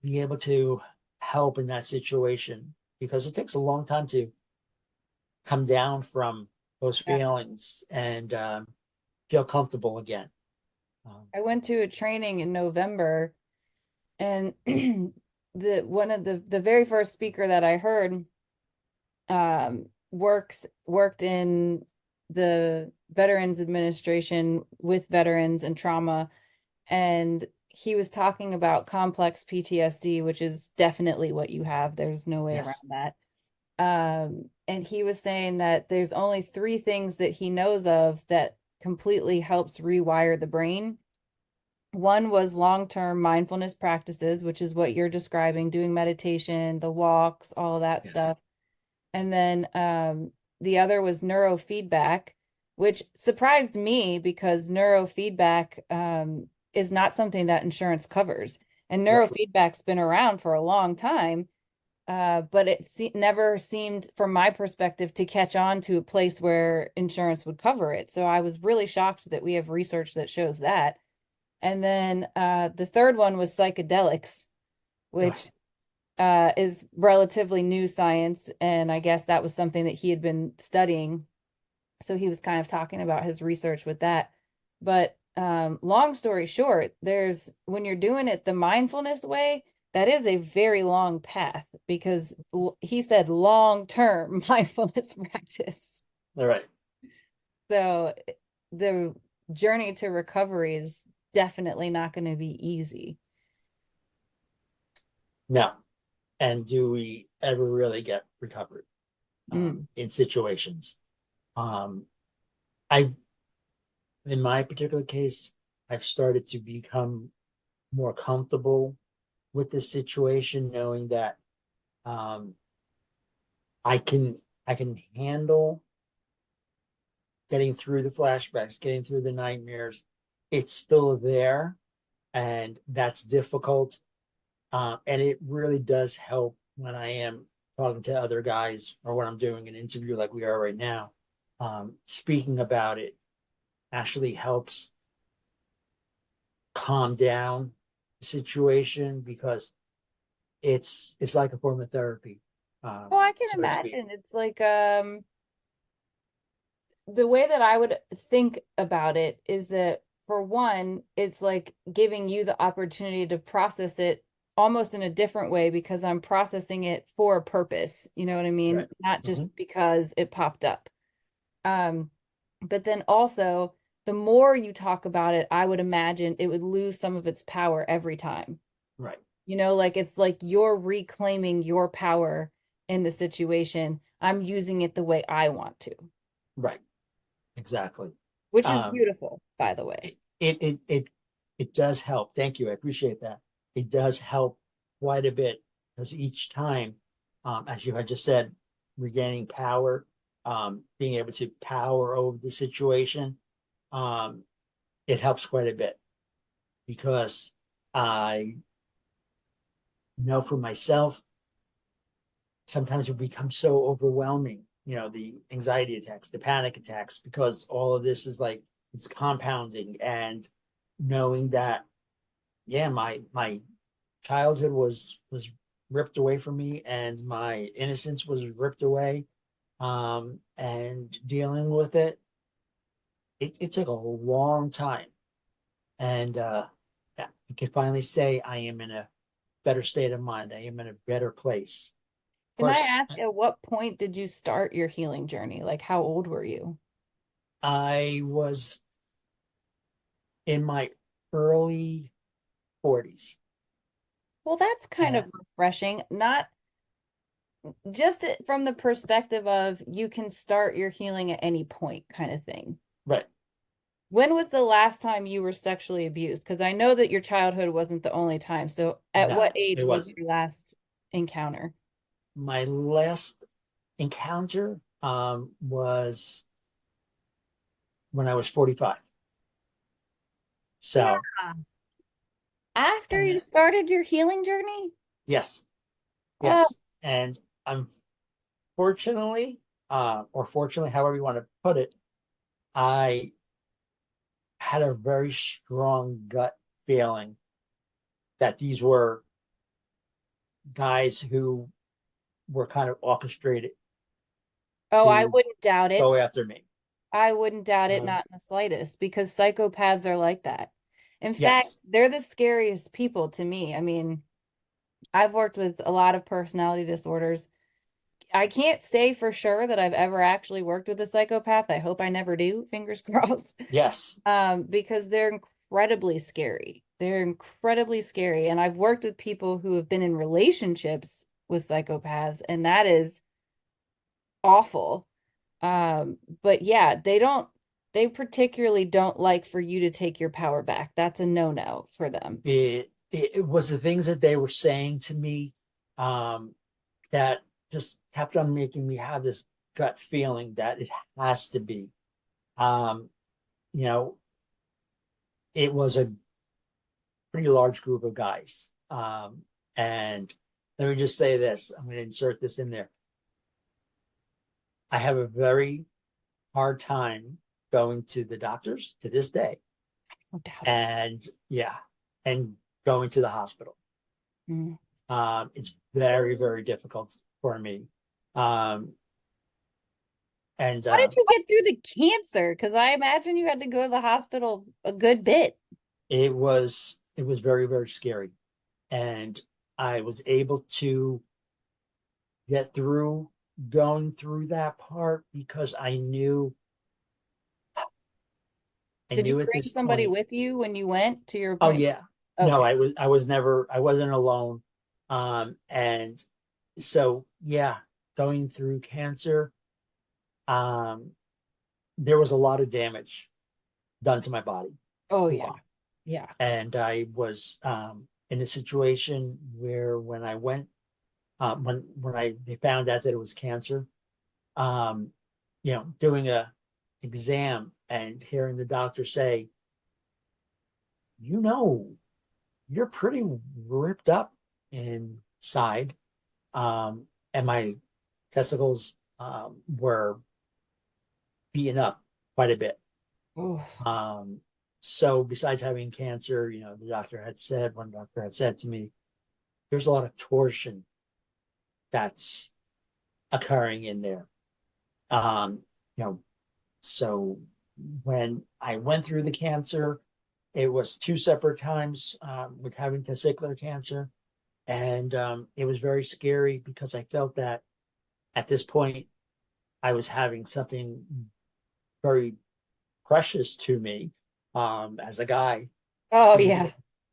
be able to help in that situation because it takes a long time to come down from those Yeah. feelings and feel comfortable again. I went to a training in November and the one of the very first speaker that I heard worked in the Veterans Administration with veterans and trauma, and he was talking about complex PTSD, which is definitely what you have. There's no way around Yes. that. And he was saying that there's only three things that he knows of that completely helps rewire the brain. One was long-term mindfulness practices, which is what you're describing, doing meditation, the walks, all of that Yes. stuff. And then the other was neurofeedback, which surprised me because neurofeedback is not something that insurance covers. And Right. neurofeedback's been around for a long time, but it never seemed, from my perspective, to catch on to a place where insurance would cover it. So I was really shocked that we have research that shows that. And then the third one was psychedelics, which Right. is relatively new science. And I guess that was something that he had been studying. So he was kind of talking about his research with that. But long story short, when you're doing it the mindfulness way, that is a very long path because he said long-term mindfulness practice. All right. So the journey to recovery is definitely not going to be easy. No. And do we ever really get recovered Mm, in situations? Um, I, in my particular case, I've started to become more comfortable with this situation, knowing that um, I can I can handle getting through the flashbacks, getting through the nightmares. It's still there, and that's difficult. And it really does help when I am talking to other guys or when I'm doing an interview like we are right now. Speaking about it actually helps calm down the situation because it's like a form of therapy, Oh, I can so to speak. imagine. It's like the way that I would think about it is that for one, it's like giving you the opportunity to process it almost in a different way because I'm processing it for a purpose. You know what I mean? Right. Not Hmm. just because it popped up. Um, but then also, the more you talk about it, I would imagine it would lose some of its power every time. Right. You know, like it's like you're reclaiming your power in the situation. I'm using it the way I want to, Right. Exactly. which is Um, beautiful, by the way. it does help. Thank you. I appreciate that. It does help quite a bit because each time, as you had just said, regaining power, being able to power over the situation, um, it helps quite a bit because I know for myself, sometimes it becomes so overwhelming, the anxiety attacks, the panic attacks, because all of this is like it's compounding and knowing that, yeah, my childhood was ripped away from me and my innocence was ripped away. And dealing with it took a long time. And yeah, I can finally say I am in a better state of mind. I am in a better place. Of Can I course, ask at what point did you start your healing journey? Like, how old were you? I was in my early 40s. Well, that's kind of And refreshing. Not just from the perspective of you can start your healing at any point, kind of thing. right. When was the last time you were sexually abused? Because I know that your childhood wasn't the only time. So, at what No, age it was wasn't. your last encounter? My last encounter was when I was 45. Yeah. So, After you and started your healing journey? yes, Oh, yes. And unfortunately, or fortunately, however you want to put it, I had a very strong gut feeling that these were guys who were kind of orchestrated oh, I to wouldn't doubt go it. after me. I wouldn't doubt it, Um, not in the slightest, because psychopaths are like that. In fact, yes, they're the scariest people to me. I mean, I've worked with a lot of personality disorders. I can't say for sure that I've ever actually worked with a psychopath. I hope I never do, fingers crossed. yes, Because they're incredibly scary. They're incredibly scary. And I've worked with people who have been in relationships with psychopaths, and that is awful. But yeah, they particularly don't like for you to take your power back. That's a no-no for them. it was the things that they were saying to me, um, that just kept on making me have this gut feeling that it has to be. Um, you know, it was a pretty large group of guys. And let me just say this, I'm going to insert this in there. I have a very hard time going to the doctors to this day. No doubt about And yeah, and going to the hospital. it. Mm. It's very, very difficult for me. Um, and How did you get through the cancer? Because I imagine you had to go to the hospital a good bit. it was very, very scary. And I was able to get through going through that part because I Did you knew at bring this somebody point. with you when you went to your Oh appointment? yeah. No, Okay. I wasn't alone. And so yeah, going through cancer, um, there was a lot of damage done to my body. Oh A yeah. lot. Yeah. And I was in a situation where when I went, when I they found out that it was cancer, um, doing a exam and hearing the doctor say, you know you're pretty ripped up inside. And my testicles were beaten up quite a bit. Oh, Um, so besides having cancer, one doctor had said to me, there's a lot of torsion that's occurring in there. Um, you know, so when I went through the cancer, it was two separate times with having testicular cancer. And it was very scary because I felt that at this point, I was having something very precious to me as a guy oh being, yeah.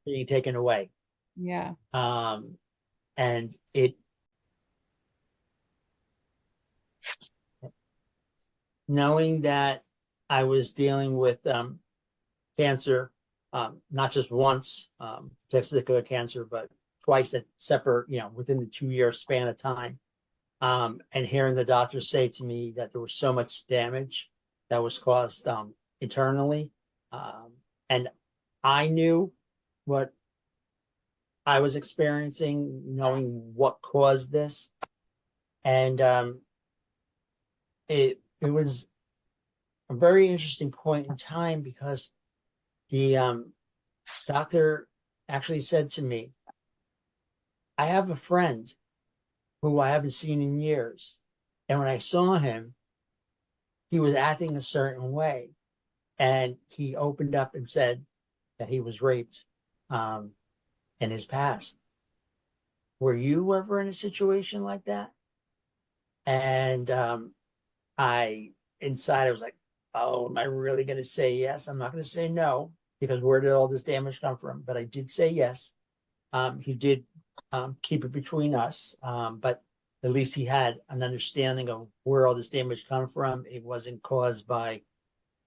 being taken away. Yeah. Um, and it, knowing that I was dealing with cancer, not just once, testicular cancer, but twice at separate, within the 2 year span of time. And hearing the doctors say to me that there was so much damage that was caused internally. And I knew what I was experiencing, knowing what caused this. And it was a very interesting point in time because the doctor actually said to me, I have a friend who I haven't seen in years. And when I saw him, he was acting a certain way. And he opened up and said that he was raped um, in his past. Were you ever in a situation like that? And inside, I was like, oh, am I really going to say yes? I'm not going to say no because where did all this damage come from? But I did say yes. He did keep it between us, but at least he had an understanding of where all this damage come from. It wasn't caused by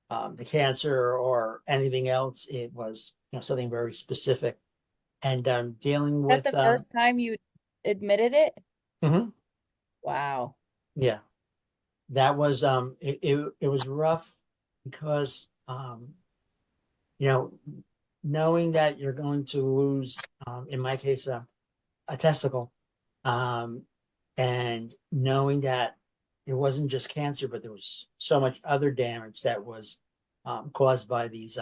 the cancer or anything else. It was, something very specific. And dealing That's with, the first time you admitted it? mhm, Wow. yeah, that was it was rough because you know, knowing that you're going to lose, in my case, a testicle, um, and knowing that it wasn't just cancer, but there was so much other damage that was caused by these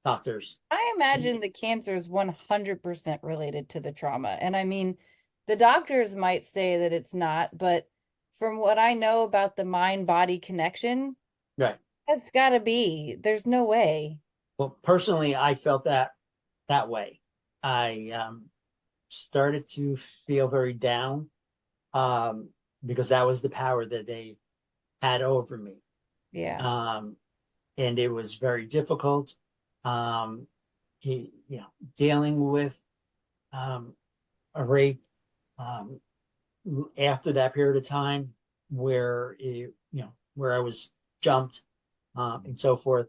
doctors. I imagine the cancer is 100% related to the trauma. And I mean, the doctors might say that it's not, but from what I know about the mind-body connection, Right. that's gotta be. There's no way. Well, personally, I felt that way. I started to feel very down um, because that was the power that they had over me. Yeah. Um, and it was very difficult. Um, dealing with um, a rape um, after that period of time where I was jumped and so forth.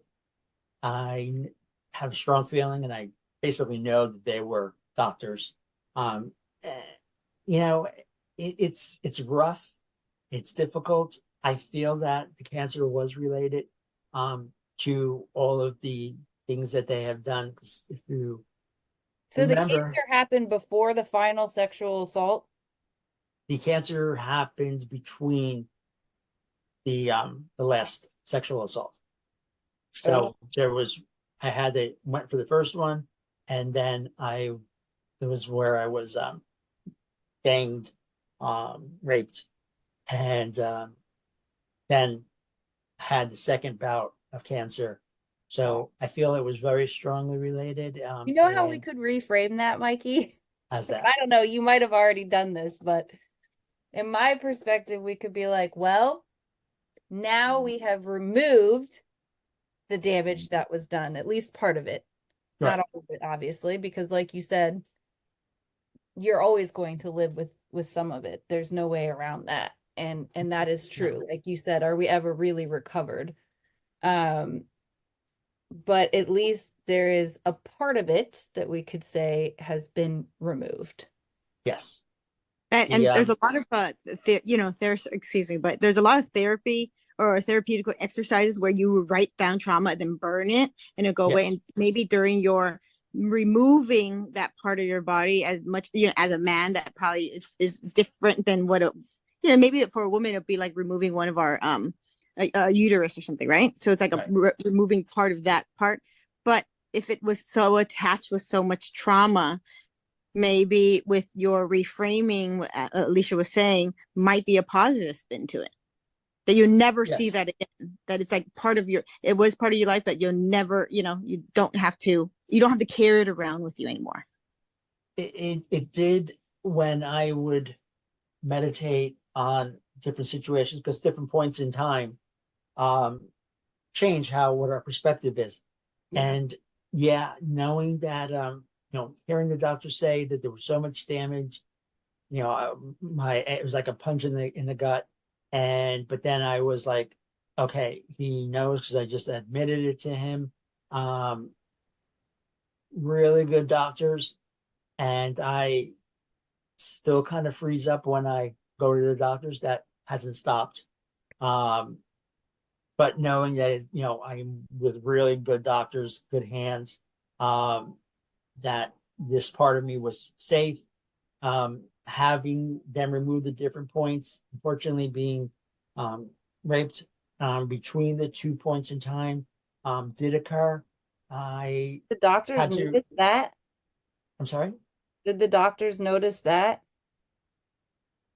I have a strong feeling, and I basically know that they were doctors. Um, eh, you know, it's rough, it's difficult. I feel that the cancer was related to all of the things that they have done. 'Cause if you So the remember, cancer happened before the final sexual assault? the cancer happened between the last sexual assault. Oh, So I had to went for the first one, and then it was where I was banged, raped, and then had the second bout of cancer. wow. So I feel it was very strongly related. You know how we And could reframe that, Mikey? as I that, don't know, you might have already done this, but in my perspective, we could be like, well, now we have removed the damage that was done, at least part of it. Not right? all of it, obviously, because like you said, you're always going to live with some of it. There's no way around that. And that is No, true. Like you said, are we ever really recovered? Um, but at least there is a part of it that we could say has been removed. yes, And the there's a lot of there's excuse me, but there's a lot of therapy or therapeutic exercises where you write down trauma and then burn it and it'll go away. yes, And maybe during your removing that part of your body as much, as a man, that probably is different than what it, maybe for a woman it'd be like removing one of our a uterus or something, right? So it's like a Right. removing part of that part. But if it was so attached with so much trauma, maybe with your reframing, Alicia was saying, might be a positive spin to it, that you never see Yes. that again, that it's like it was part of your life, but you'll never, you don't have to carry it around with you anymore. It did when I would meditate on different situations, because different points in time um change how what our perspective is. Yeah. And yeah, knowing that hearing the doctor say that there was so much damage, it was like a punch in the gut. And but then I was like, okay, he knows, because I just admitted it to him. Um, really good doctors, and I still kind of freeze up when I go to the doctors. That hasn't stopped. Um, but knowing that I'm with really good doctors, good hands, um, that this part of me was safe. Having them remove the different points, unfortunately being um, raped between the 2 points in time did occur. I The doctors had to. notice that? I'm sorry. Did the doctors notice that?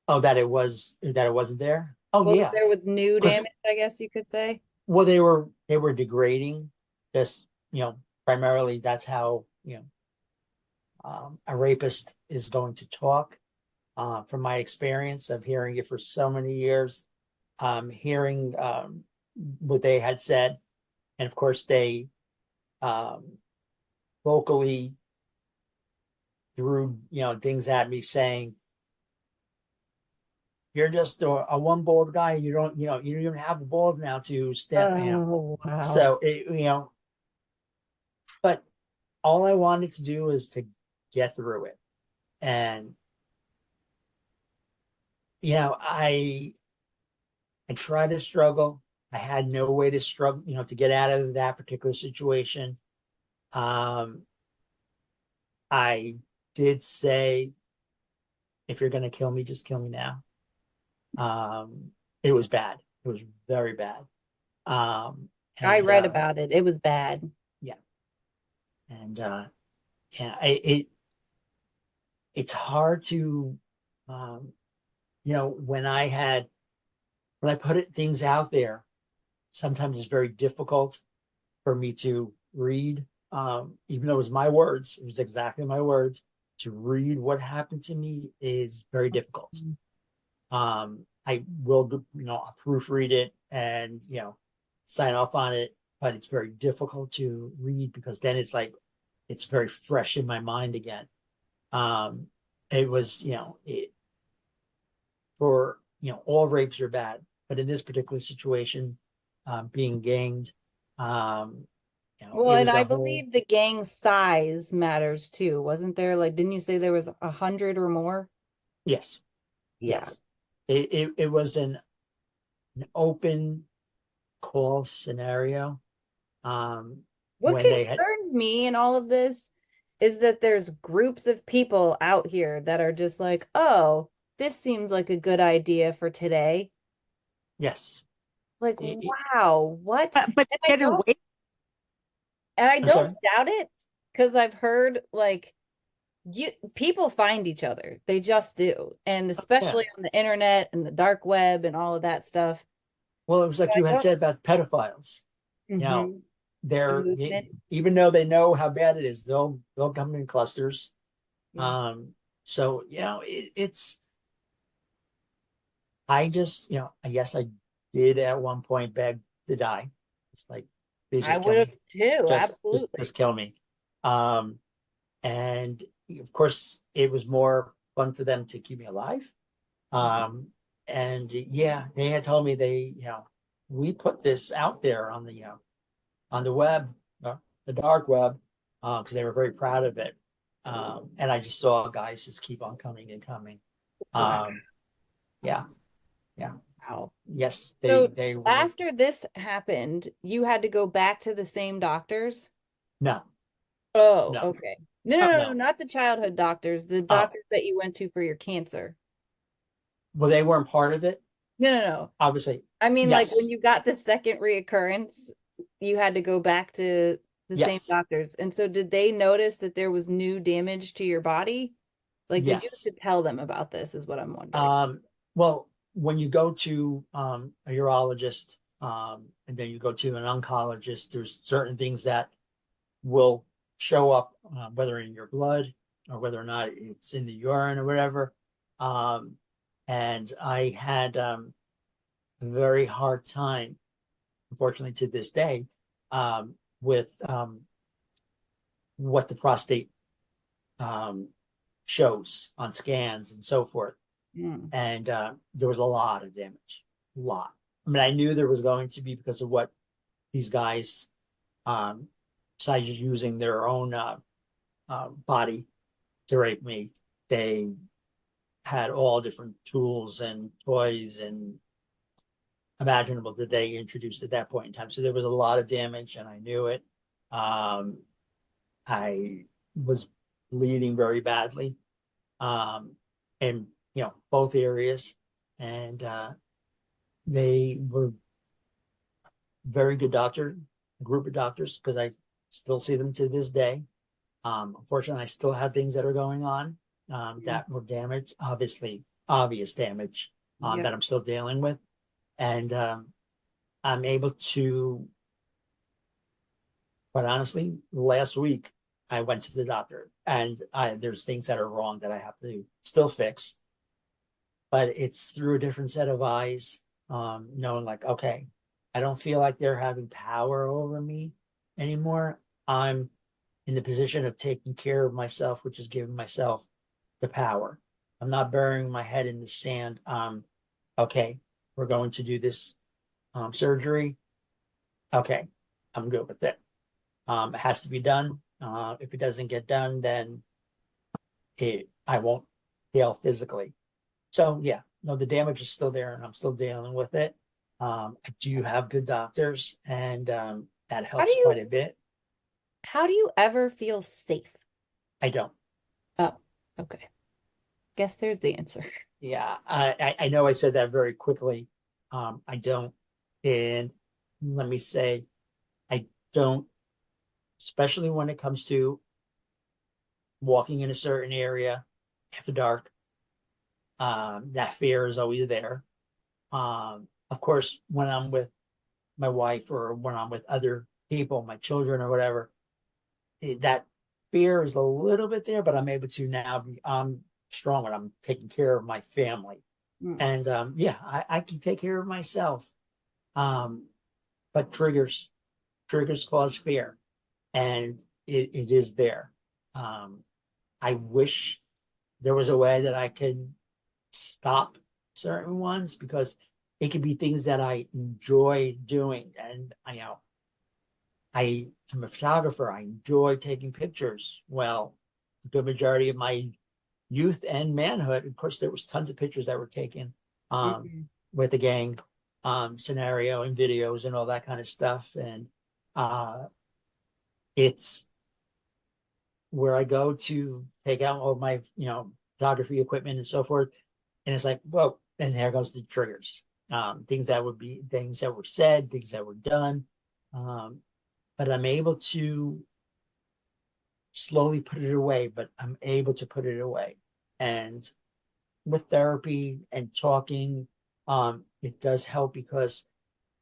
Oh, that it wasn't there. Oh Well, that yeah, there was new because damage, I guess you could say. well, they were degrading. Just primarily that's how a rapist is going to talk. From my experience of hearing it for so many years, hearing what they had said, and of course they um, vocally threw things at me saying, "You're just a one bald guy. You don't even have a bald now to step." Oh, wow. So but all I wanted to do was to get through it, and I tried to struggle. I had no way to struggle, to get out of that particular situation. Um, I did say, if you're going to kill me, just kill me now. It was bad. It was very bad. Um, I and read about it. It was bad. yeah, and yeah, it's hard to, um, when I put things out there, sometimes it's very difficult for me to read, even though it was my words, it was exactly my words. To read what happened to me is very difficult. I will, proofread it and, sign off on it, but it's very difficult to read, because then it's like, it's very fresh in my mind again. Um, it was, for, all rapes are bad, but in this particular situation, being ganged, um, Well, it and was I the whole. believe the gang size matters too, wasn't there? Like, didn't you say there was 100 or more? Yes, Yeah. yes. It was an open call scenario. Um, What when they had. concerns me in all of this is that there's groups of people out here that are just like, oh, this seems like a good idea for today. Yes. Like, It, it, wow, what? But And get away. I I'm don't sorry. doubt it because I've heard like people find each other. They just do. And Yeah. especially on the internet and the dark web and all of that stuff. Well, it was like I you had don't. said about pedophiles. You know, Hmm. The they're movement. even though they know how bad it is, they'll come in clusters. Yeah. Um, so it's I just I guess I did at one point beg to die. It's like, please I just kill would have me. too. Just Absolutely. kill me. Um, and of course it was more fun for them to keep me alive. Um, and yeah, they had told me we put this out there on the web, the dark web, because they were very proud of it. And I just saw guys just keep on coming and coming. Wow. Um, yeah, yeah, Wow. yes, So they were. after this happened, you had to go back to the same doctors? No, Oh, No, okay. No, no. not the childhood doctors, the Oh, doctors that you went to for your cancer. well, they weren't part of it. No. Obviously, I mean, like when yes, you got the second reoccurrence, you had to go back to the same yes, doctors. And so did they notice that there was new damage to your body? Like, did you yes. have to tell them about this, is what I'm wondering. Um, well, when you go to a urologist, and then you go to an oncologist, there's certain things that will show up, whether in your blood or whether or not it's in the urine or whatever. Um, and I had a very hard time, unfortunately, to this day, with what the prostate um, shows on scans and so forth. Mm, And there was a lot of damage, a lot. I mean, I knew there was going to be because of what these guys, um, besides using their own body to rape me, they had all different tools and toys and imaginable that they introduced at that point in time. So there was a lot of damage, and I knew it. Um, I was bleeding very badly, um, in both areas, and they were very good doctor, group of doctors, because I still see them to this day. Unfortunately, I still have things that are going on mm, that were damaged, obviously, obvious damage yeah. that I'm still dealing with. And I'm able to, quite honestly, last week, I went to the doctor and there's things that are wrong that I have to still fix, but it's through a different set of eyes, knowing like, okay, I don't feel like they're having power over me anymore. I'm in the position of taking care of myself, which is giving myself the power. I'm not burying my head in the sand. Okay, we're going to do this surgery. Okay, I'm good with it. It has to be done. If it doesn't get done, then I won't fail physically. So yeah, no, the damage is still there, and I'm still dealing with it. I do have good doctors, and that How do helps you quite a bit. how do you ever feel safe? I don't. Oh, okay. Guess there's the answer. Yeah, I know I said that very quickly. I don't, and let me say, I don't, especially when it comes to walking in a certain area after dark. That fear is always there. Of course, when I'm with my wife or when I'm with other people, my children or whatever, that fear is a little bit there, but I'm able to now be, I'm strong when I'm taking care of my family. Mm. And yeah, I can take care of myself. Um, but triggers cause fear, and it is there. Um, I wish there was a way that I could stop certain ones because it could be things that I enjoy doing. And I am a photographer. I enjoy taking pictures. Well, the good majority of my youth and manhood, of course, there was tons of pictures that were taken um, Mm. with the gang scenario and videos and all that kind of stuff. And uh, it's where I go to take out all my, photography equipment and so forth. And it's like, whoa, and there goes the triggers. Things that would be things that were said, things that were done. Um, but I'm able to slowly put it away, but I'm able to put it away. And with therapy and talking, it does help because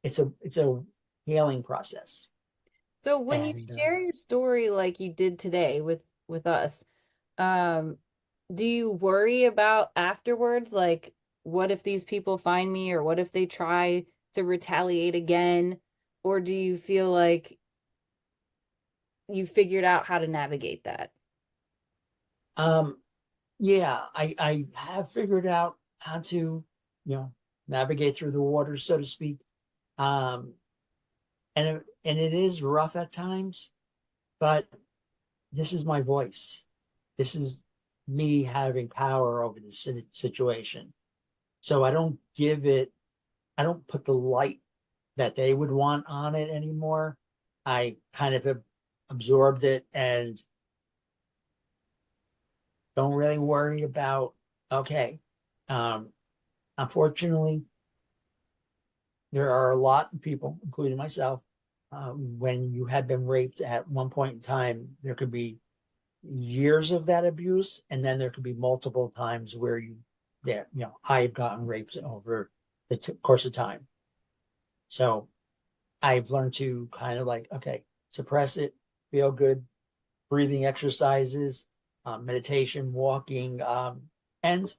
it's a healing process. So when you And share your story like you did today with us, um, do you worry about afterwards, like what if these people find me or what if they try to retaliate again? Or do you feel like you figured out how to navigate that? um, yeah, I have figured out how to, navigate through the waters, so to speak. Um, and it is rough at times, but this is my voice. This is me having power over the situation. So I don't put the light that they would want on it anymore. I kind of have absorbed it, and Don't really worry about, okay. Unfortunately, there are a lot of people, including myself, when you had been raped at one point in time, there could be years of that abuse, and then there could be multiple times where yeah, I've gotten raped over the course of time. So I've learned to kind of like, okay, suppress it, feel good, breathing exercises, meditation, walking, and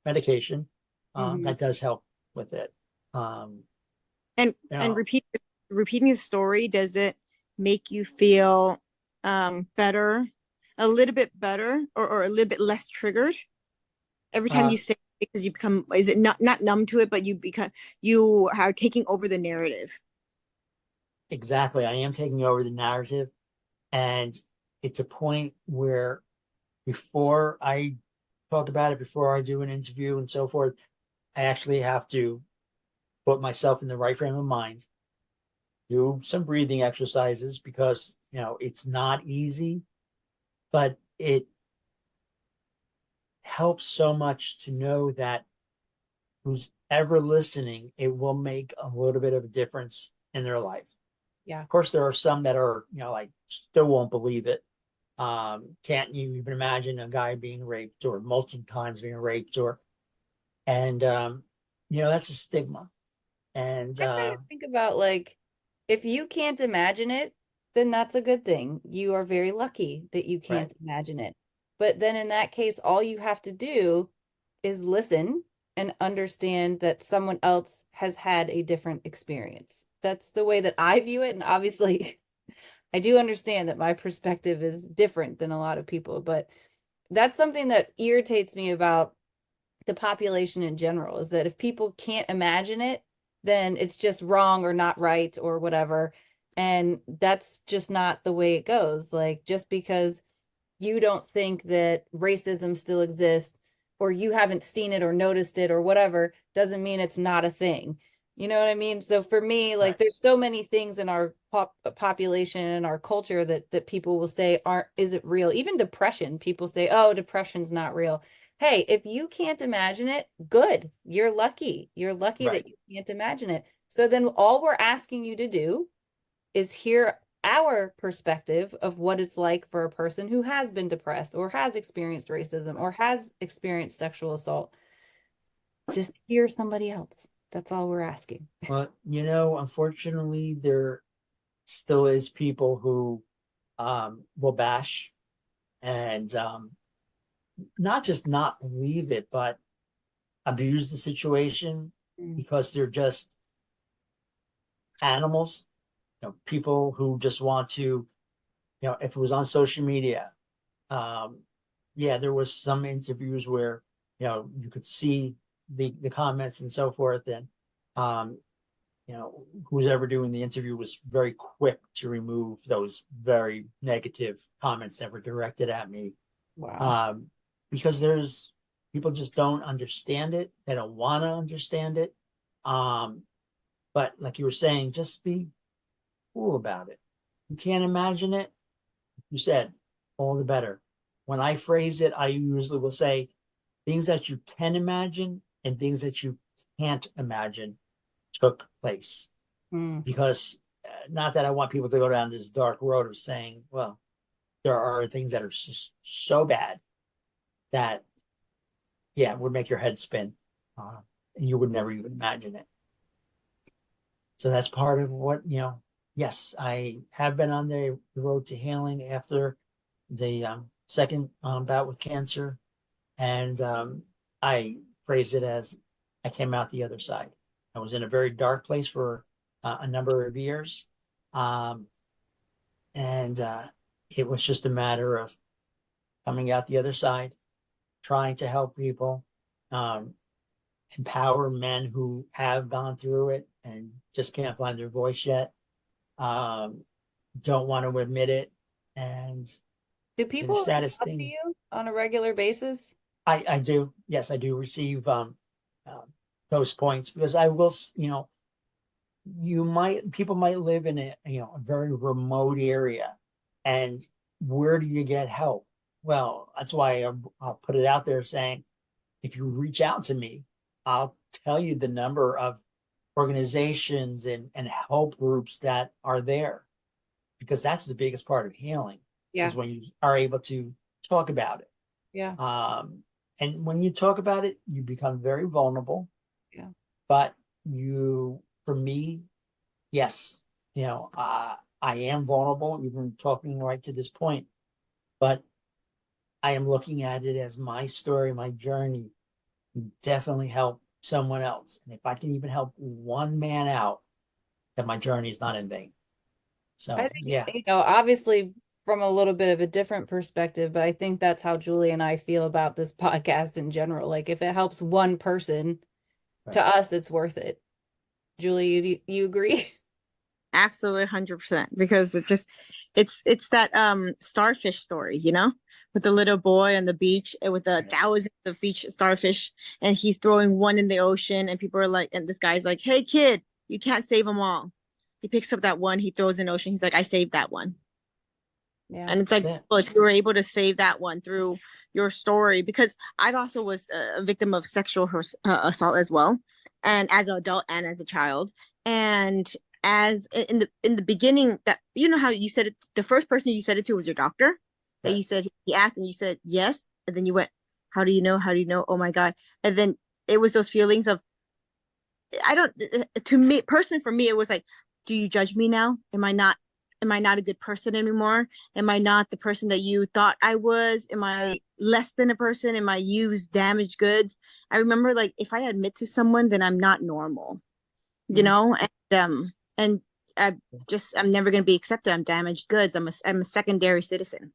medication. Mhm. That does help with it. Um, And you know, repeating the story, does it make you feel better, a little bit better, or a little bit less triggered every time uh, you say it, because you become, is it not numb to it, but you are taking over the narrative? exactly. I am taking over the narrative, and it's a point where before I talk about it, before I do an interview and so forth, I actually have to put myself in the right frame of mind, do some breathing exercises because, it's not easy, but it helps so much to know that who's ever listening, it will make a little bit of a difference in their life. Yeah. Of course, there are some that are, like still won't believe it. Can't you even imagine a guy being raped or multiple times being raped and that's a stigma. And I kind of think about like, if you can't imagine it, then that's a good thing. You are very lucky that you right, can't imagine it. But then in that case, all you have to do is listen and understand that someone else has had a different experience. That's the way that I view it. And obviously, I do understand that my perspective is different than a lot of people, but that's something that irritates me about the population in general is that if people can't imagine it, then it's just wrong or not right or whatever. And that's just not the way it goes. Like, just because you don't think that racism still exists or you haven't seen it or noticed it or whatever doesn't mean it's not a thing. You know what I mean? So for me, like right, there's so many things in our population and our culture that people will say aren't isn't real. Even depression, people say, "Oh, depression's not real." Hey, if you can't imagine it, good. You're lucky. You're lucky right, that you can't imagine it. So then all we're asking you to do is hear our perspective of what it's like for a person who has been depressed or has experienced racism or has experienced sexual assault. Just hear somebody else. That's all we're asking. well, unfortunately there still is people who will bash and not just not believe it, but abuse the situation Mm. because they're just animals, people who just want to, if it was on social media, um, yeah, there was some interviews where, you could see the comments and so forth. And, um, who's ever doing the interview was very quick to remove those very negative comments that were directed at me. Wow. Um, because there's people just don't understand it. They don't want to understand it. Um, but like you were saying, just be cool about it. You can't imagine it. You said all the better. When I phrase it, I usually will say things that you can imagine and things that you can't imagine took place. Mm. Because not that I want people to go down this dark road of saying, well, there are things that are just so bad that, yeah, would make your head spin. And you would never even imagine it. So that's part of what, yes, I have been on the road to healing after the second bout with cancer. And I phrase it as I came out the other side. I was in a very dark place for a number of years. Um, and it was just a matter of coming out the other side, trying to help people, um, empower men who have gone through it and just can't find their voice yet, um, don't want to admit it. And Do the people reach saddest out to thing, you on a regular basis? I do, yes, I do receive um, those points because I will, people might live in a very remote area. And where do you get help? Well, that's why I'll put it out there saying, if you reach out to me, I'll tell you the number of organizations and help groups that are there, because that's the biggest part of healing Yeah. is when you are able to talk about it. Yeah. And when you talk about it, you become very vulnerable. Yeah. But for me, yes, I am vulnerable, even talking right to this point, but I am looking at it as my story, my journey can definitely help someone else. And if I can even help one man out, then my journey is not in vain. I So, think, yeah, obviously from a little bit of a different perspective, but I think that's how Julie and I feel about this podcast in general. Like if it helps one person, right. to us, it's worth it. Julie, you agree? Absolutely 100%, because it's that starfish story, with the little boy on the beach and with the Yeah. thousands of beach starfish, and he's throwing one in the ocean, and people are like, and this guy's like, "Hey kid, you can't save them all." He picks up that one, he throws in the ocean. He's like, "I saved that one." Yeah. And it's That's like, it. well, if you were able to save that one through your story, because I've also was a victim of sexual assault as well, and as an adult and as a child, and as in the beginning, that how you said it, the first person you said it to was your doctor, that Right. you said, he asked and you said yes, and then you went, "How do you know? How do you know? Oh my God!" And then it was those feelings of, I don't, to me personally, for me, it was like, do you judge me now? Am I not a good person anymore? Am I not the person that you thought I was? Am I less than a person? Am I used damaged goods? I remember, like, if I admit to someone, then I'm not normal, Mm. and I'm never going to be accepted. I'm damaged goods. I'm a secondary citizen.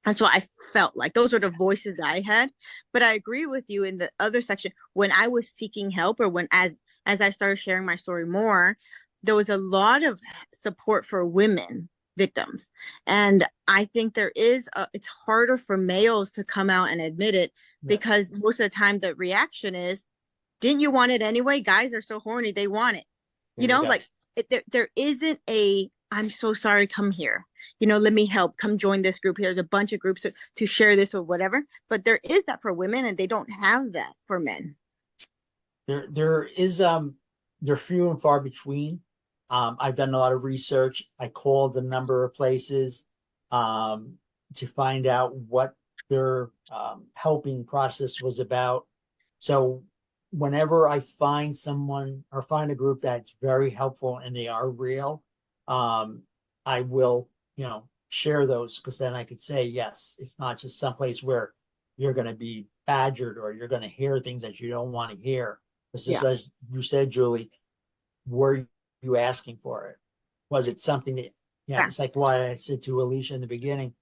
That's what I felt like. Those were the voices I had. But I agree with you in the other section. When I was seeking help, or when as I started sharing my story more, there was a lot of support for women victims. And I think it's harder for males to come out and admit it, Yeah. because most of the time the reaction is, didn't you want it anyway? Guys are so horny, they want it. There you go. Like, there isn't a, "I'm so sorry, come here. Let me help. Come join this group. Here's a bunch of groups to share this or whatever." But there is that for women, and they don't have that for men. They're few and far between. I've done a lot of research. I called a number of places um, to find out what their helping process was about. So whenever I find someone or find a group that's very helpful and they are real, um, I will, share those, because then I could say, yes, it's not just someplace where you're going to be badgered or you're going to hear things that you don't want to hear. It's just Yeah. as you said, Julie, were you asking for it? Was it something that, Yeah. it's like why I said to Alicia in the beginning.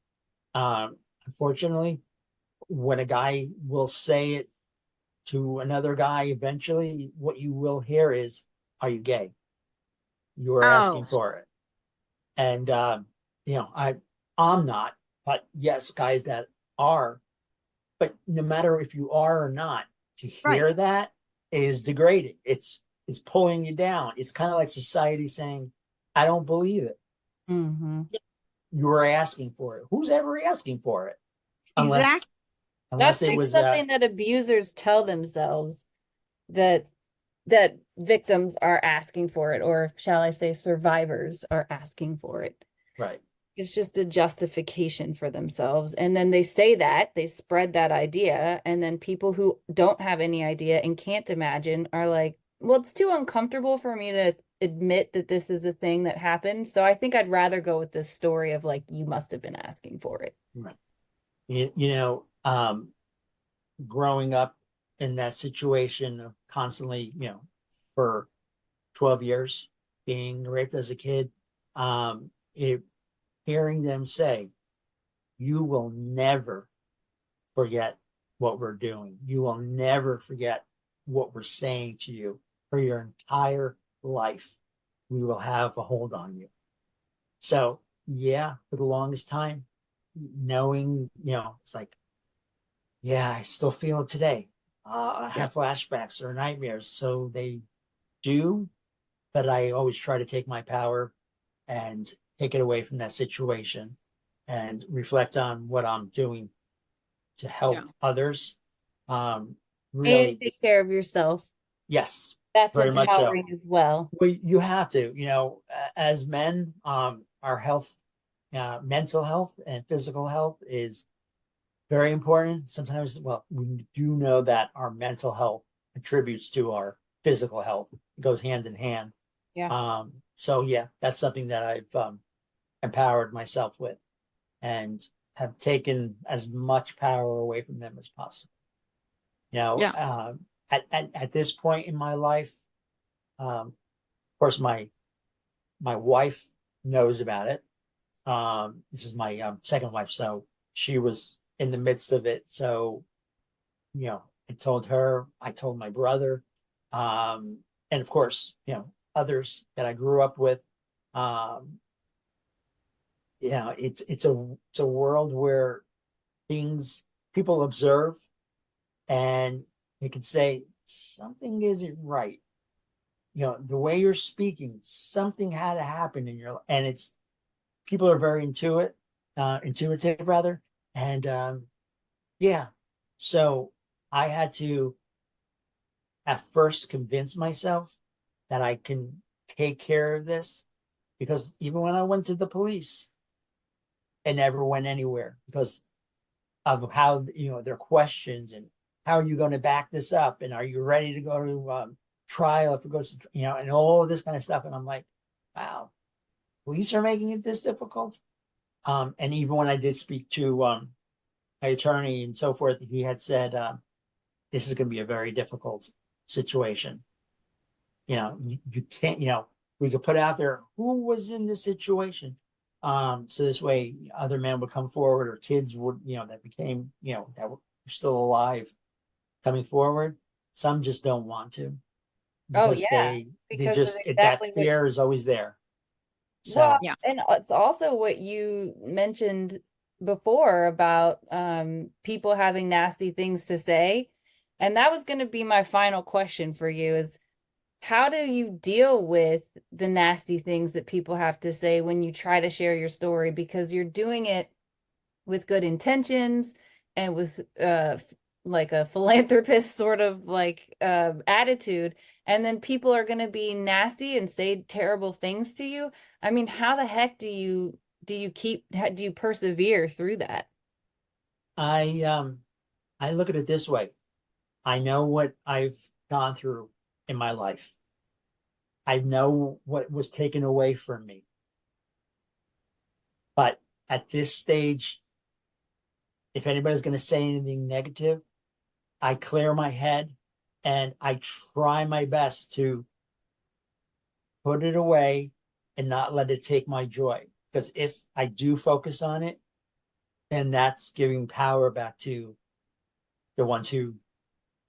Unfortunately, when a guy will say it to another guy, eventually what you will hear is, "Are you gay? You are Oh, asking for it." And I'm not, but yes, guys that are. But no matter if you are or not, to right. hear that is degrading. It's pulling you down. It's kind of like society saying, "I don't believe it. Mm-hmm. You were asking for it." Who's ever asking for it? Exactly. Unless That's it just was something that abusers tell themselves, that victims are asking for it, or shall I say survivors are asking for it. right. It's just a justification for themselves. And then they say that, they spread that idea, and then people who don't have any idea and can't imagine are like, well, it's too uncomfortable for me to admit that this is a thing that happened. So I think I'd rather go with this story of like, you must have been asking for it. Right. Growing up in that situation of constantly, for 12 years being raped as a kid, it hearing them say, "You will never forget what we're doing. You will never forget what we're saying to you for your entire life. We will have a hold on you." So, yeah, for the longest time, knowing, it's like, yeah, I still feel it today. I Yeah. have flashbacks or nightmares. So they do, but I always try to take my power and take it away from that situation. and reflect on what I'm doing to help Yeah. others. And Really, take care of yourself. yes, That's very much so. empowering as well. Well, you have to, as men, our health, mental health and physical health is very important. Sometimes, well, we do know that our mental health contributes to our physical health. It goes hand in hand. Yeah. So yeah, that's something that I've empowered myself with and have taken as much power away from them as possible. Yeah. At this point in my life, of course, my wife knows about it. This is my second wife, so she was in the midst of it. So, I told her, I told my brother, and of course, others that I grew up with. Um, it's a world where things people observe and they can say something isn't right. The way you're speaking, something had to happen in your life, and it's people are very intuitive rather, and yeah. So I had to at first convince myself that I can take care of this because even when I went to the police, it never went anywhere because of how their questions and how are you going to back this up and are you ready to go to trial if it goes to and all of this kind of stuff. And I'm like, wow, police are making it this difficult. And even when I did speak to my attorney and so forth, he had said this is going to be a very difficult situation. You can't, we could put out there who was in this situation. So this way other men would come forward or kids would, that became, that were still alive coming forward. Some just don't want to Oh because yeah, they because of just, that exactly what. fear is always there. Well, So Yeah. and it's also what you mentioned before about people having nasty things to say. And that was going to be my final question for you is how do you deal with the nasty things that people have to say when you try to share your story? Because you're doing it with good intentions and with like a philanthropist sort of like attitude, and then people are going to be nasty and say terrible things to you. I mean, how the heck do you persevere through that? I look at it this way. I know what I've gone through in my life. I know what was taken away from me. But at this stage, if anybody's going to say anything negative, I clear my head and I try my best to put it away and not let it take my joy. Because if I do focus on it, then that's giving power back to the ones who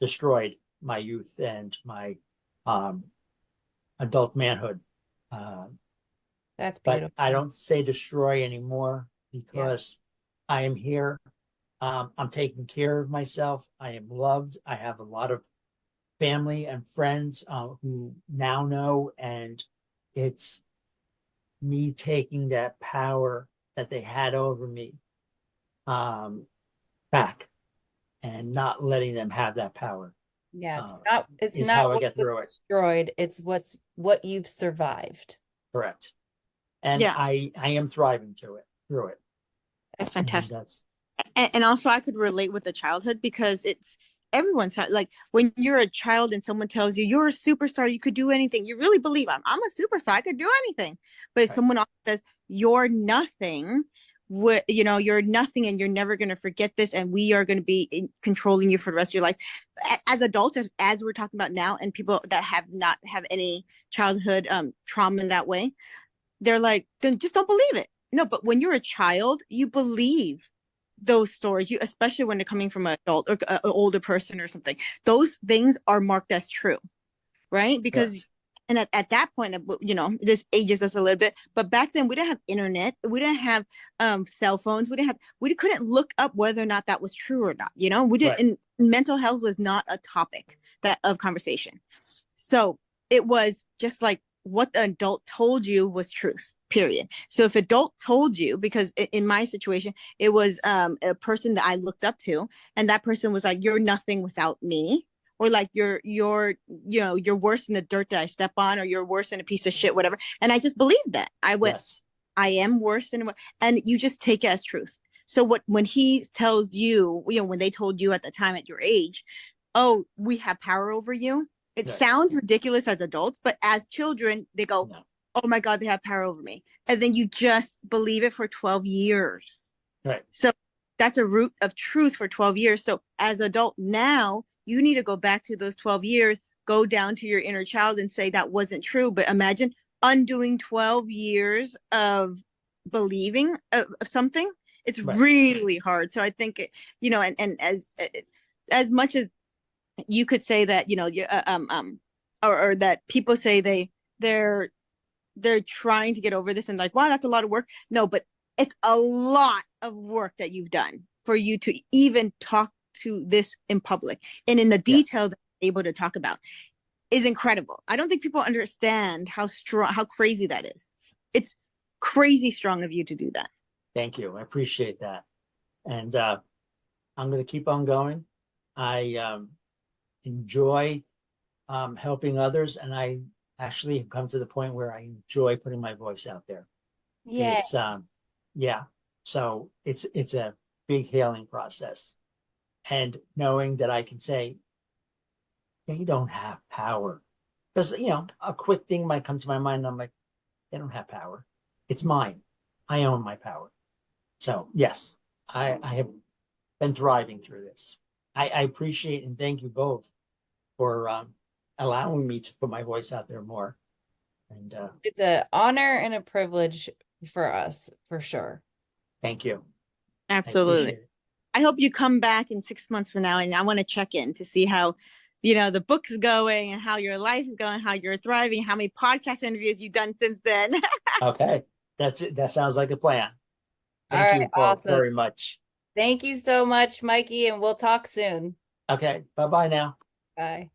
destroyed my youth and my um, adult manhood. Um, That's but I beautiful. don't say destroy anymore Yeah. because I am here. I'm taking care of myself. I am loved. I have a lot of family and friends who now know, and it's me taking that power that they had over me um, back and not letting them have that power. Yeah, Uh, it's is not how I what get was through it. destroyed, it's what you've survived. Correct. And Yeah. I am thriving through it. That's And fantastic. that's And also I could relate with the childhood because it's everyone's like when you're a child and someone tells you you're a superstar, you could do anything. You really believe I'm a superstar, I could do anything. But if right. someone else says you're nothing, you're nothing and you're never going to forget this and we are going to be controlling you for the rest of your life. As adults, as we're talking about now, and people that have not have any childhood trauma in that way, they're like, then just don't believe it. No, but when you're a child, you believe those stories, you especially when they're coming from an adult or an older person or something. Those things are marked as true, right? Because Correct. and at that point, this ages us a little bit. But back then, we didn't have internet, we didn't have cell phones, we couldn't look up whether or not that was true or not. We didn't. Right. And mental health was not a topic that of conversation. So it was just like what the adult told you was truth, period. So if adult told you, because in my situation, it was a person that I looked up to, and that person was like, you're nothing without me, or like you're worse than the dirt that I step on, or you're worse than a piece of shit, whatever. And I just believed that. I went, Yes. I am worse than what, and you just take it as truth. So when he tells you, when they told you at the time at your age, oh, we have power over you, it Right. sounds ridiculous as adults, but as children, they go, No. oh my God, they have power over me. And then you just believe it for 12 years. Right. So that's a root of truth for 12 years. So as adult now, you need to go back to those 12 years, go down to your inner child and say that wasn't true. But imagine undoing 12 years of believing of something. It's Right. really hard. So I think, and as much as you could say that, or that people say they're trying to get over this and like, wow, that's a lot of work. No, but it's a lot of work that you've done for you to even talk to this in public and in the Yes. detail that you're able to talk about is incredible. I don't think people understand how strong, how crazy that is. It's crazy strong of you to do that. Thank you. I appreciate that. And I'm going to keep on going. I enjoy helping others, and I actually have come to the point where I enjoy putting my voice out there. Yeah. It's yeah. So it's a big healing process. And knowing that I can say, they don't have power. Because, a quick thing might come to my mind. And I'm like, they don't have power. It's mine. I own my power. So, yes, I have been thriving through this. I appreciate and thank you both for allowing me to put my voice out there more. And It's an honor and a privilege for us, for sure. thank you. I Absolutely. appreciate it. I hope you come back in 6 months from now and I want to check in to see how, the book's going and how your life is going, how you're thriving, how many podcast interviews you've done since then. Okay. That's it. That sounds like a plan. All Thank right, you both awesome. very much. Thank you so much, Mikey, and we'll talk soon. Okay. Bye-bye now. Bye.